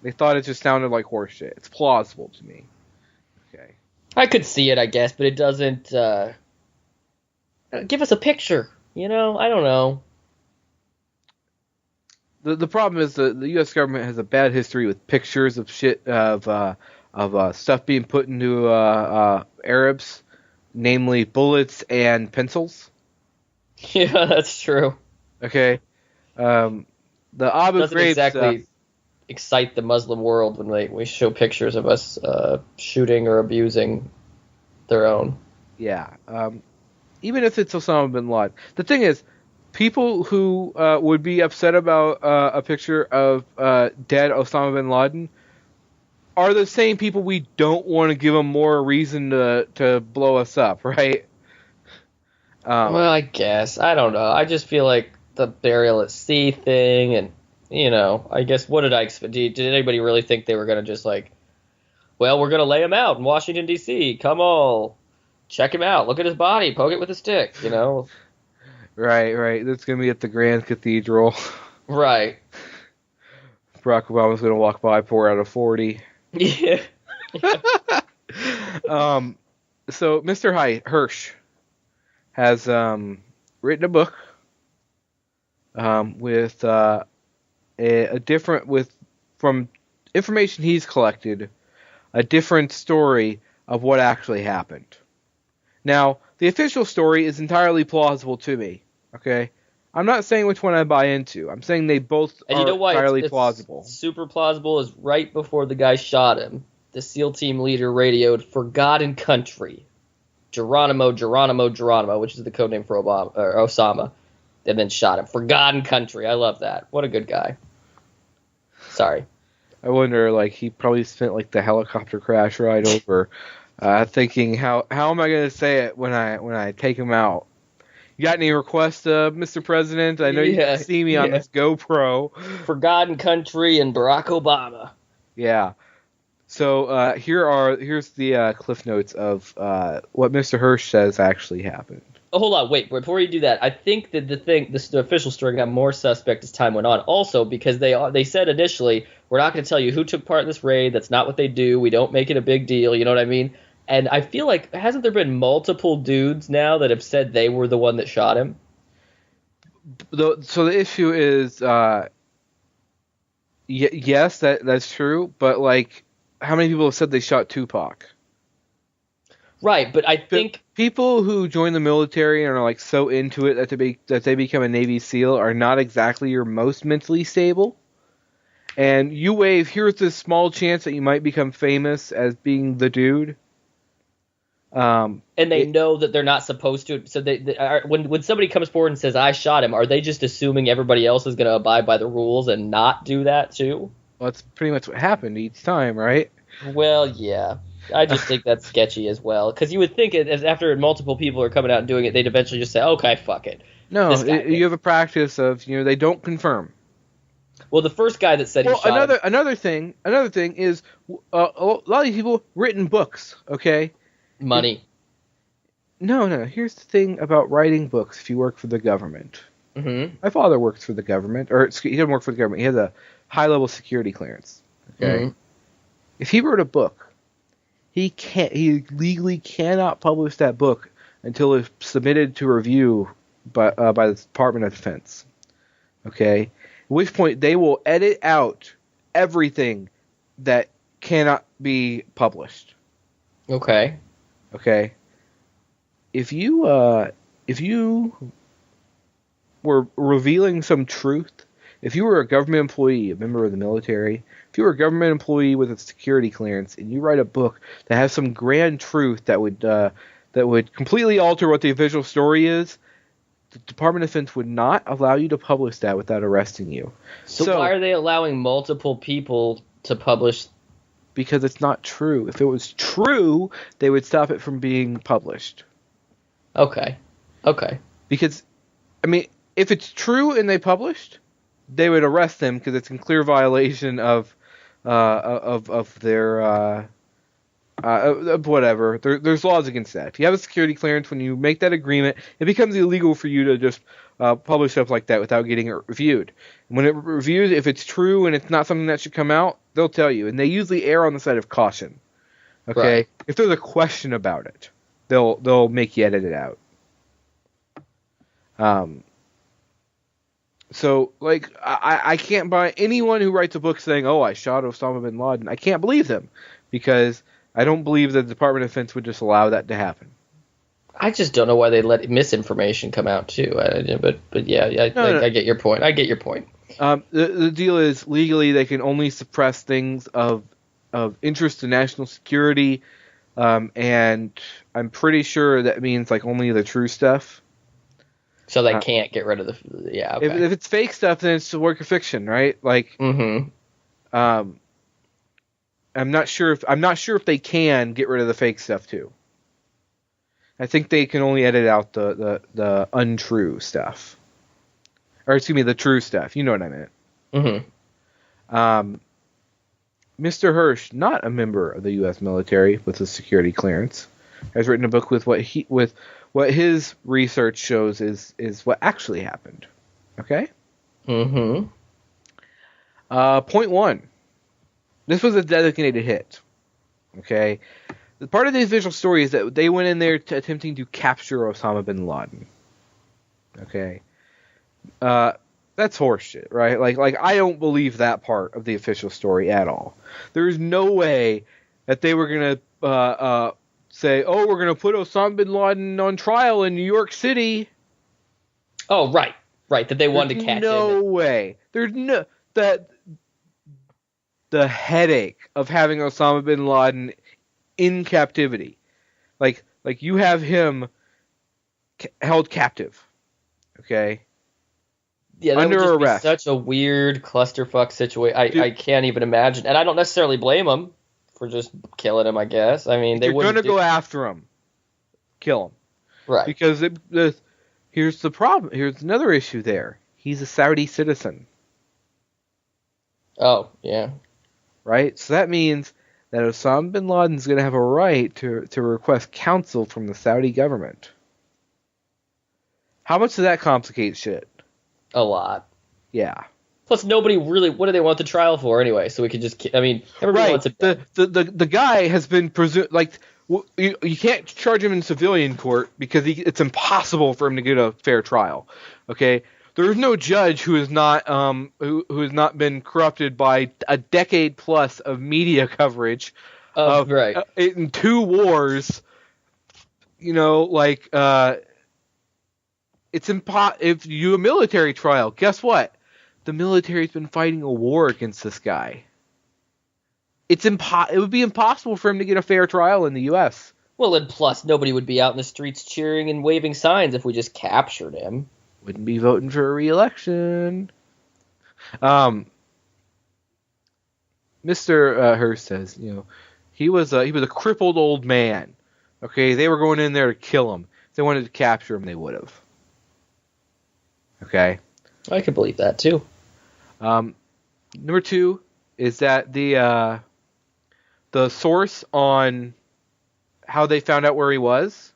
They thought it just sounded like horseshit. It's plausible to me. Okay. I could see it, I guess, but it doesn't give us a picture. I don't know. The problem is the U.S. government has a bad history with pictures of shit of stuff being put into Arabs, namely bullets and pencils. Yeah, that's true. Okay. The Abu doesn't Ghraib exactly stuff excite the Muslim world when we show pictures of us shooting or abusing their own. Yeah. Even if it's Osama bin Laden. The thing is, people who would be upset about a picture of dead Osama bin Laden are the same people we don't want to give them more reason to blow us up, right? Well, I guess. I don't know. I just feel like the burial at sea thing, and, I guess, what did I expect? Did anybody really think they were going to just, like, well, we're going to lay him out in Washington, D.C. Come on. Check him out. Look at his body. Poke it with a stick, Right. That's going to be at the Grand Cathedral. Right. Barack Obama's going to walk by 4 out of 40. Yeah. So Mr. Hirsch has written a book with from information he's collected, a different story of what actually happened. Now, the official story is entirely plausible to me. Okay, I'm not saying which one I buy into. I'm saying they both are entirely plausible. Super plausible is right before the guy shot him. The SEAL team leader radioed "Forgotten Country," Geronimo, which is the code name for Osama, and then shot him. Forgotten Country. I love that. What a good guy. Sorry. I wonder, like, he probably spent like the helicopter crash ride over, thinking, how am I going to say it when I take him out? You got any requests, Mr. President? I know you can see me on this GoPro. Forgotten Country and Barack Obama. Yeah. So here's the cliff notes of what Mr. Hirsch says actually happened. Oh, hold on, wait. Before you do that, I think that the official story got more suspect as time went on. Also, because they said initially, we're not going to tell you who took part in this raid. That's not what they do. We don't make it a big deal. You know what I mean? And I feel like, hasn't there been multiple dudes now that have said they were the one that shot him? So the issue is, yes, that's true. But, like, how many people have said they shot Tupac? Right, but I think people who join the military and are, like, so into it that they become a Navy SEAL are not exactly your most mentally stable. And here's this small chance that you might become famous as being the dude. And they know that they're not supposed to. So when somebody comes forward and says, I shot him, are they just assuming everybody else is going to abide by the rules and not do that too? Well, that's pretty much what happened each time, right? Well, yeah. I just think that's sketchy as well. Because you would think after multiple people are coming out and doing it, they'd eventually just say, okay, fuck it. No, you have a practice of, they don't confirm. Well, the first guy that said he shot him. Another thing is a lot of these people written books, okay? Money. No. Here's the thing about writing books if you work for the government. Mm-hmm. My father works for the government. Or, he didn't work for the government. He has a high-level security clearance. Okay? Mm-hmm. If he wrote a book, he legally cannot publish that book until it's submitted to review by the Department of Defense. Okay? At which point, they will edit out everything that cannot be published. Okay. Okay. If you were revealing some truth, if you were a government employee, a member of the military, if you were a government employee with a security clearance, and you write a book that has some grand truth that would completely alter what the official story is, the Department of Defense would not allow you to publish that without arresting you. So why are they allowing multiple people to publish? Because it's not true. If it was true, they would stop it from being published. Okay. Because, I mean, if it's true and they published, they would arrest them because it's in clear violation of their whatever. There's laws against that. If you have a security clearance, when you make that agreement, it becomes illegal for you to just publish stuff like that without getting it reviewed. And when it reviews, if it's true and it's not something that should come out, they'll tell you. And they usually err on the side of caution. Okay? Right. If there's a question about it, they'll make you edit it out. So, like, I can't buy anyone who writes a book saying, oh, I shot Osama bin Laden. I can't believe them because I don't believe that the Department of Defense would just allow that to happen. I just don't know why they let misinformation come out, too. But yeah, I get your point. The deal is, legally, they can only suppress things of interest to national security, and I'm pretty sure that means, like, only the true stuff. So they can't get rid of the... Yeah, okay. If it's fake stuff, then it's a work of fiction, right? Like, Mm-hmm. I'm not sure if they can get rid of the fake stuff too. I think they can only edit out the untrue stuff, or excuse me, the true stuff. You know what I meant. Mm-hmm. Mr. Hirsch, not a member of the U.S. military with a security clearance, has written a book with what his research shows is what actually happened. Okay. Mm-hmm. Point one. This was a designated hit. Okay. The part of the official story is that they went in there attempting to capture Osama bin Laden. Okay. That's horseshit, right? Like I don't believe that part of the official story at all. There's no way that they were gonna say, "Oh, we're gonna put Osama bin Laden on trial in New York City." Oh, right. That they wanted to catch him. No way. There's no that the headache of having Osama bin Laden in captivity, like you have him held captive, okay. Yeah, that under would just arrest. Be such a weird clusterfuck situation. I can't even imagine, and I don't necessarily blame them for just killing him. I guess. I mean, they You're gonna go after him, kill him, right? Because here's the problem. Here's another issue there. He's a Saudi citizen. Oh yeah. Right. So that means that Osama bin Laden is going to have a right to request counsel from the Saudi government. How much does that complicate shit? A lot. Yeah. Plus, nobody really. What do they want the trial for anyway? So we could just. I mean, everybody wants it. The guy has been presumed like you can't charge him in civilian court because it's impossible for him to get a fair trial. Okay. There is no judge who has not who has not been corrupted by a decade plus of media coverage of right. In 2 wars. You know, like it's if you a military trial, guess what? The military's been fighting a war against this guy. It would be impossible for him to get a fair trial in the U.S. Well, and plus nobody would be out in the streets cheering and waving signs if we just captured him. Wouldn't be voting for a re-election. Mr. Hearst says, you know, he was a crippled old man. Okay, they were going in there to kill him. If they wanted to capture him, they would have. Okay. I could believe that too. Number 2 is that the source on how they found out where he was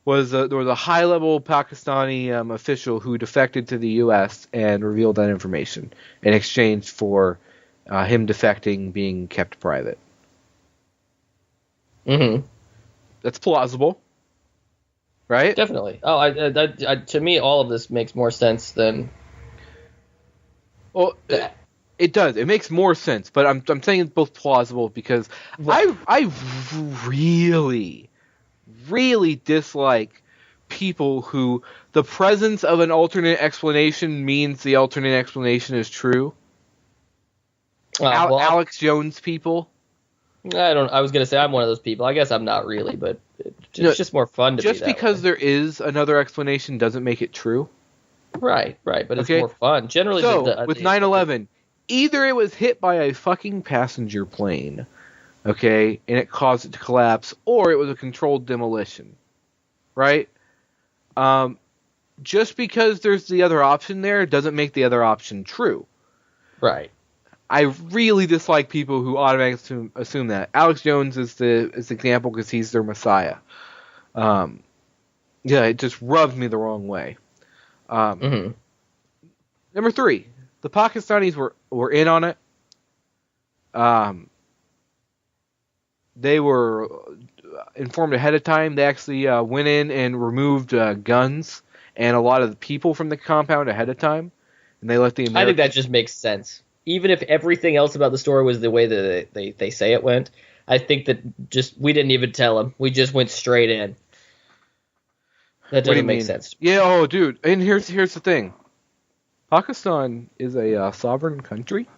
there was a high-level Pakistani official who defected to the U.S. and revealed that information in exchange for him defecting being kept private. Mm-hmm. That's plausible, right? Definitely. Oh, to me, all of this makes more sense than. Well, it does. It makes more sense, but I'm saying it's both plausible because right. I really dislike people who the presence of an alternate explanation means the alternate explanation is true. Alex Jones people. I was gonna say I'm one of those people. I guess I'm not really, but it's just more fun to be that just because way. there is another explanation doesn't make it true. Right, but it's more fun. Generally, so with 9/11, either it was hit by a fucking passenger plane, okay, and it caused it to collapse, or it was a controlled demolition, right? Just because there's the other option there doesn't make the other option true. Right. I really dislike people who automatically assume that. Alex Jones is the example because he's their messiah. Yeah, it just rubbed me the wrong way. Mm-hmm. Number 3, the Pakistanis were in on it. They were informed ahead of time. They actually went in and removed guns and a lot of the people from the compound ahead of time, and they let the Americans. I think that just makes sense. Even if everything else about the story was the way that they say it went, I think that we didn't even tell them. We just went straight in. That doesn't make sense. Yeah, oh, dude. And here's the thing. Pakistan is a sovereign country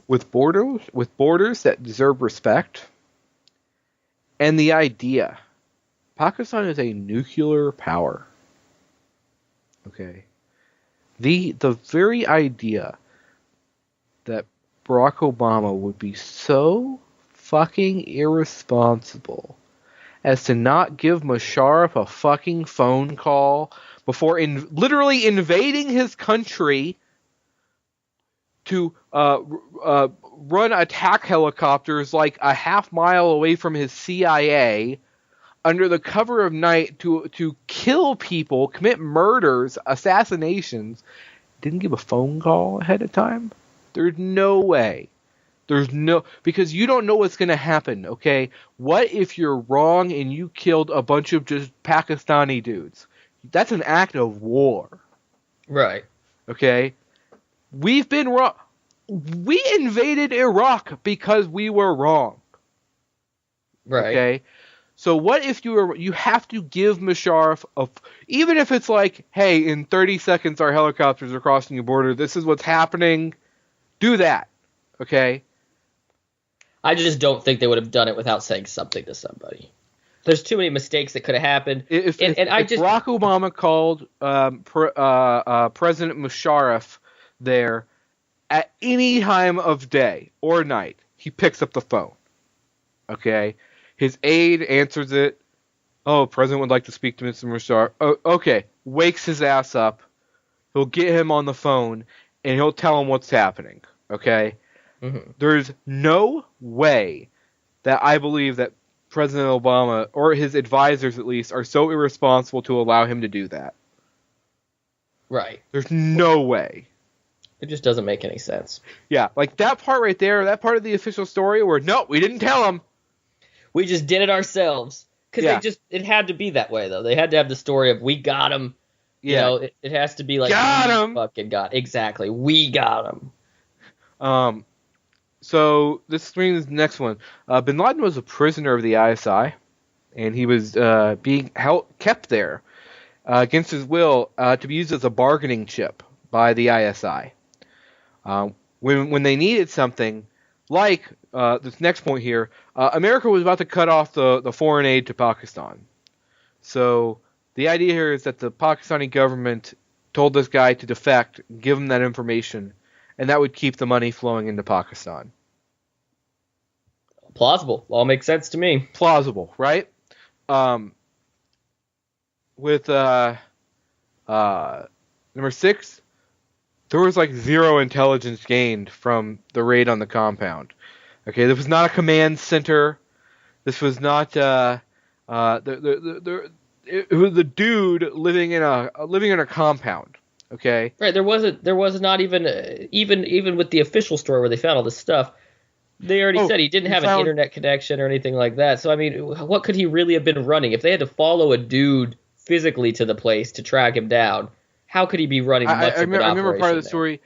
with borders that deserve respect. And the idea, Pakistan is a nuclear power. Okay. The very idea that Barack Obama would be so fucking irresponsible as to not give Musharraf a fucking phone call before literally invading his country to run attack helicopters like a half mile away from his CIA under the cover of night to kill people, commit murders, assassinations, didn't give a phone call ahead of time? There's no way. Because you don't know what's going to happen, okay? What if you're wrong and you killed a bunch of just Pakistani dudes? That's an act of war. Right. Okay? We've been wrong. We invaded Iraq because we were wrong. Right. Okay? So what if you have to give Musharraf even if it's like, hey, in 30 seconds our helicopters are crossing the border, this is what's happening, do that. Okay? I just don't think they would have done it without saying something to somebody. There's too many mistakes that could have happened. If Barack Obama called President Musharraf there at any time of day or night, he picks up the phone. Okay? His aide answers it. Oh, President would like to speak to Mr. Musharraf. Oh, okay. Wakes his ass up. He'll get him on the phone, and he'll tell him what's happening. Okay? Mm-hmm. There's no way that I believe that President Obama, or his advisors at least, are so irresponsible to allow him to do that. Right. There's no way. It just doesn't make any sense. Yeah, like that part right there, that part of the official story where, no, we didn't tell him. We just did it ourselves. Because it had to be that way, though. They had to have the story of, we got him. Yeah. You know, it has to be like, got him. Fucking got. Exactly. We got him. So this brings the next one. Bin Laden was a prisoner of the ISI, and he was being kept there against his will to be used as a bargaining chip by the ISI. When they needed something, like this next point here, America was about to cut off the foreign aid to Pakistan. So the idea here is that the Pakistani government told this guy to defect, give him that information, and that would keep the money flowing into Pakistan. Plausible. All makes sense to me. Plausible, right? With number 6, there was like zero intelligence gained from the raid on the compound. Okay, this was not a command center. This was not it was a dude living in a compound. Okay. Right. There was not even with the official story where they found all this stuff. They already said he didn't have an internet connection or anything like that. So I mean, what could he really have been running if they had to follow a dude physically to the place to track him down? How could he be running much of an operation? I remember part of the story.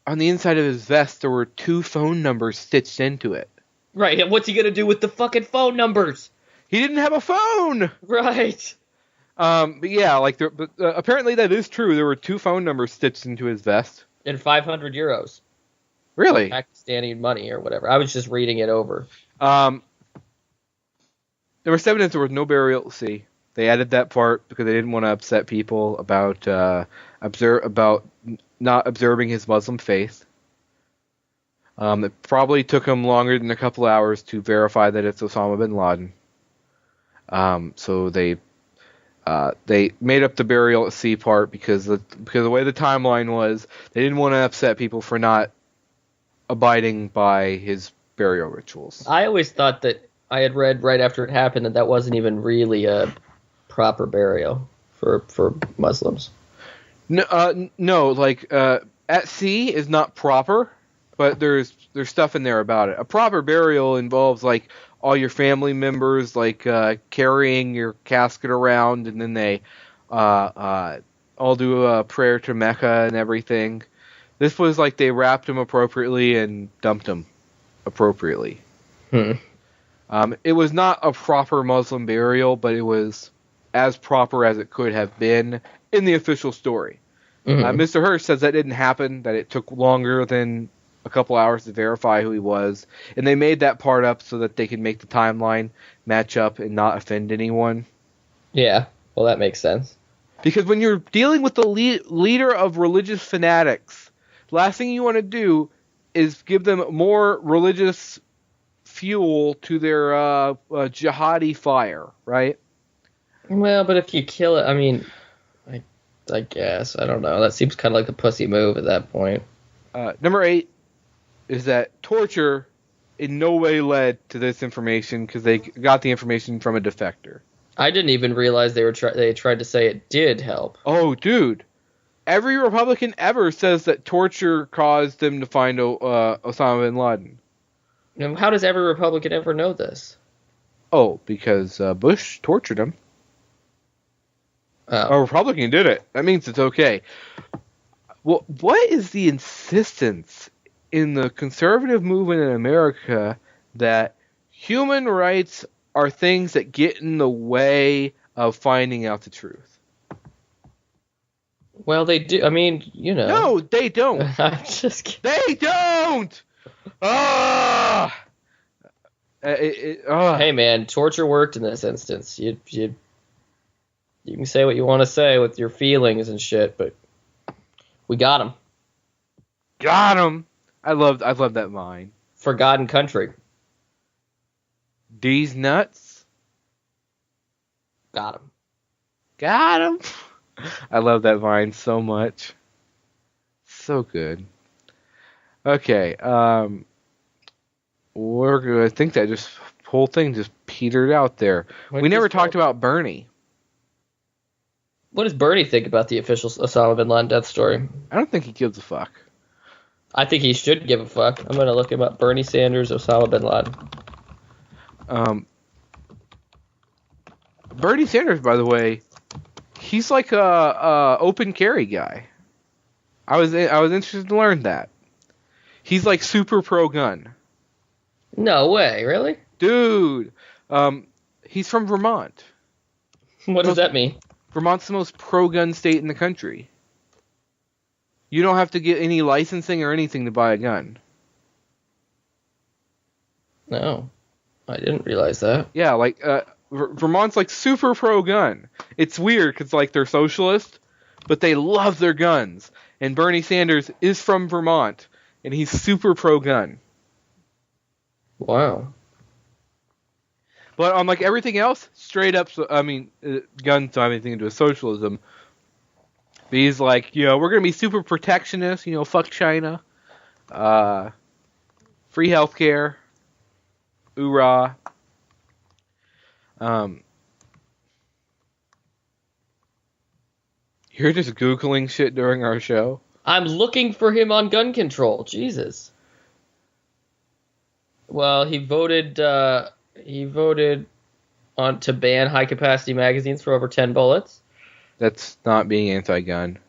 On the inside of his vest, there were 2 phone numbers stitched into it. Right. And what's he gonna do with the fucking phone numbers? He didn't have a phone. Right. But yeah, apparently that is true. There were 2 phone numbers stitched into his vest. And 500 euros. Really? Pakistani money or whatever. I was just reading it over. There was evidence there was no burial at sea. They added that part because they didn't want to upset people about not observing his Muslim faith. It probably took him longer than a couple hours to verify that it's Osama bin Laden. So they made up the burial at sea part because the way the timeline was, they didn't want to upset people for not abiding by his burial rituals. I always thought that I had read right after it happened that wasn't even really a proper burial for Muslims. No, at sea is not proper, but there's stuff in there about it. A proper burial involves like all your family members carrying your casket around, and then they all do a prayer to Mecca and everything. This was like they wrapped him appropriately and dumped him appropriately. It was not a proper Muslim burial, but it was as proper as it could have been in the official story. Mr. Hirsch says that didn't happen, that it took longer than a couple hours to verify who he was, and they made that part up so that they could make the timeline match up and not offend anyone. Yeah, well, that makes sense. Because when you're dealing with the leader of religious fanatics, the last thing you want to do is give them more religious fuel to their jihadi fire, right? Well, but if you kill it, I mean, I guess. I don't know. That seems kind of like the pussy move at that point. Number 8 is that torture in no way led to this information because they got the information from a defector. I didn't even realize they tried to say it did help. Oh, dude. Every Republican ever says that torture caused them to find Osama bin Laden. And how does every Republican ever know this? Oh, because Bush tortured him. Oh. A Republican did it. That means it's okay. Well, what is the insistence in the conservative movement in America that human rights are things that get in the way of finding out the truth? Well, they do. I mean, No, they don't. I'm just kidding. They don't! Ah! Hey, man, torture worked in this instance. You can say what you want to say with your feelings and shit, but we got him. Got him! I love that line. Forgotten country. These nuts? Got him. Got him! I love that vine so much. So good. Okay, I think that whole thing just petered out there. We never talked about Bernie. What does Bernie think about the official Osama bin Laden death story? I don't think he gives a fuck. I think he should give a fuck. I'm going to look him up. Bernie Sanders, Osama bin Laden. Bernie Sanders, by the way, he's like a open carry guy. I was interested to learn that. He's like super pro gun. No way, really? Dude, he's from Vermont. What does that mean? Vermont's the most pro gun state in the country. You don't have to get any licensing or anything to buy a gun. No, I didn't realize that. Yeah, like Vermont's like super pro gun. It's weird because like they're socialist, but they love their guns. And Bernie Sanders is from Vermont, and he's super pro gun. Wow. But on like everything else, straight up. I mean, guns don't have anything to do with socialism. But he's like, we're gonna be super protectionist. Fuck China. Free healthcare. Hoorah. You're just Googling shit during our show? I'm looking for him on gun control. Jesus. Well, he voted on to ban high-capacity magazines for over 10 bullets. That's not being anti-gun.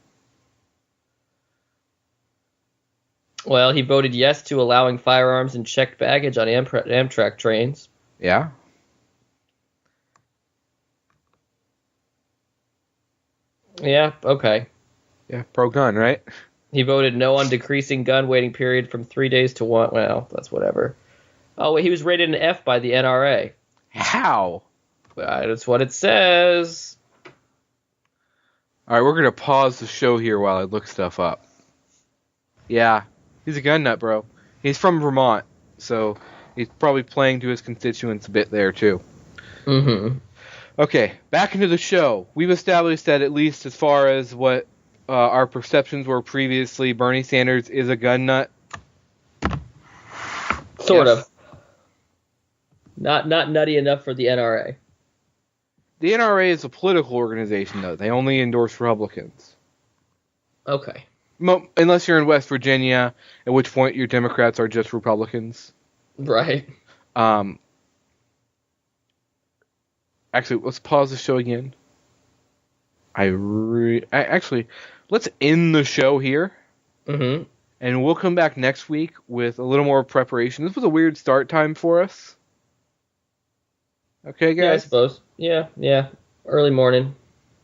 Well, he voted yes to allowing firearms and checked baggage on Amtrak trains. Yeah? Yeah, okay. Yeah, pro-gun, right? He voted no on decreasing gun waiting period from 3 days to 1. Well, that's whatever. Oh, wait, he was rated an F by the NRA. How? That's what it says. Alright, we're going to pause the show here while I look stuff up. Yeah, he's a gun nut, bro. He's from Vermont, so he's probably playing to his constituents a bit there, too. Mm-hmm. Okay, back into the show. We've established that at least as far as what our perceptions were previously, Bernie Sanders is a gun nut. Sort of. Not nutty enough for the NRA. The NRA is a political organization, though. They only endorse Republicans. Okay. Unless you're in West Virginia, at which point your Democrats are just Republicans. Right. Actually, let's pause the show again. Actually, let's end the show here. Mm-hmm. And we'll come back next week with a little more preparation. This was a weird start time for us. Okay, guys? Yeah, I suppose. Yeah. Early morning.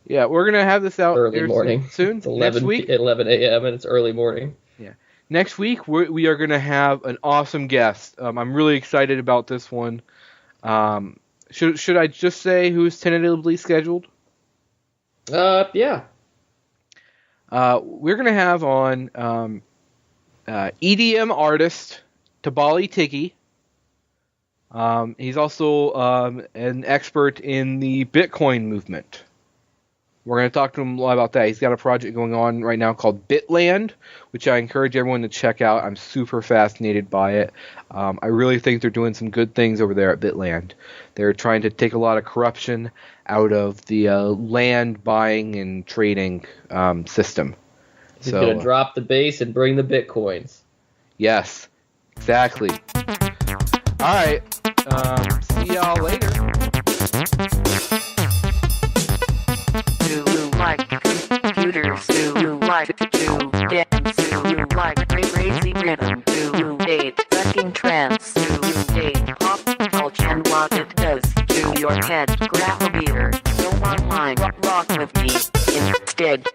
Yeah, we're going to have this out Early morning. soon. It's 11, next week. 11 a.m. and it's early morning. Yeah. Next week, we are going to have an awesome guest. I'm really excited about this one. Should I just say who's tentatively scheduled? Yeah. We're gonna have on EDM artist Tabali Tiki. He's also an expert in the Bitcoin movement. We're going to talk to him a lot about that. He's got a project going on right now called Bitland, which I encourage everyone to check out. I'm super fascinated by it. I really think they're doing some good things over there at Bitland. They're trying to take a lot of corruption out of the land buying and trading system. He's going to drop the bass and bring the Bitcoins. Yes, exactly. All right. See y'all later. Do you like computers? Do you like to dance? Do you like crazy rhythm? Do you date fucking trance? Do you date pop culture and what it does to your head? Grab a beer, go online, rock with me instead.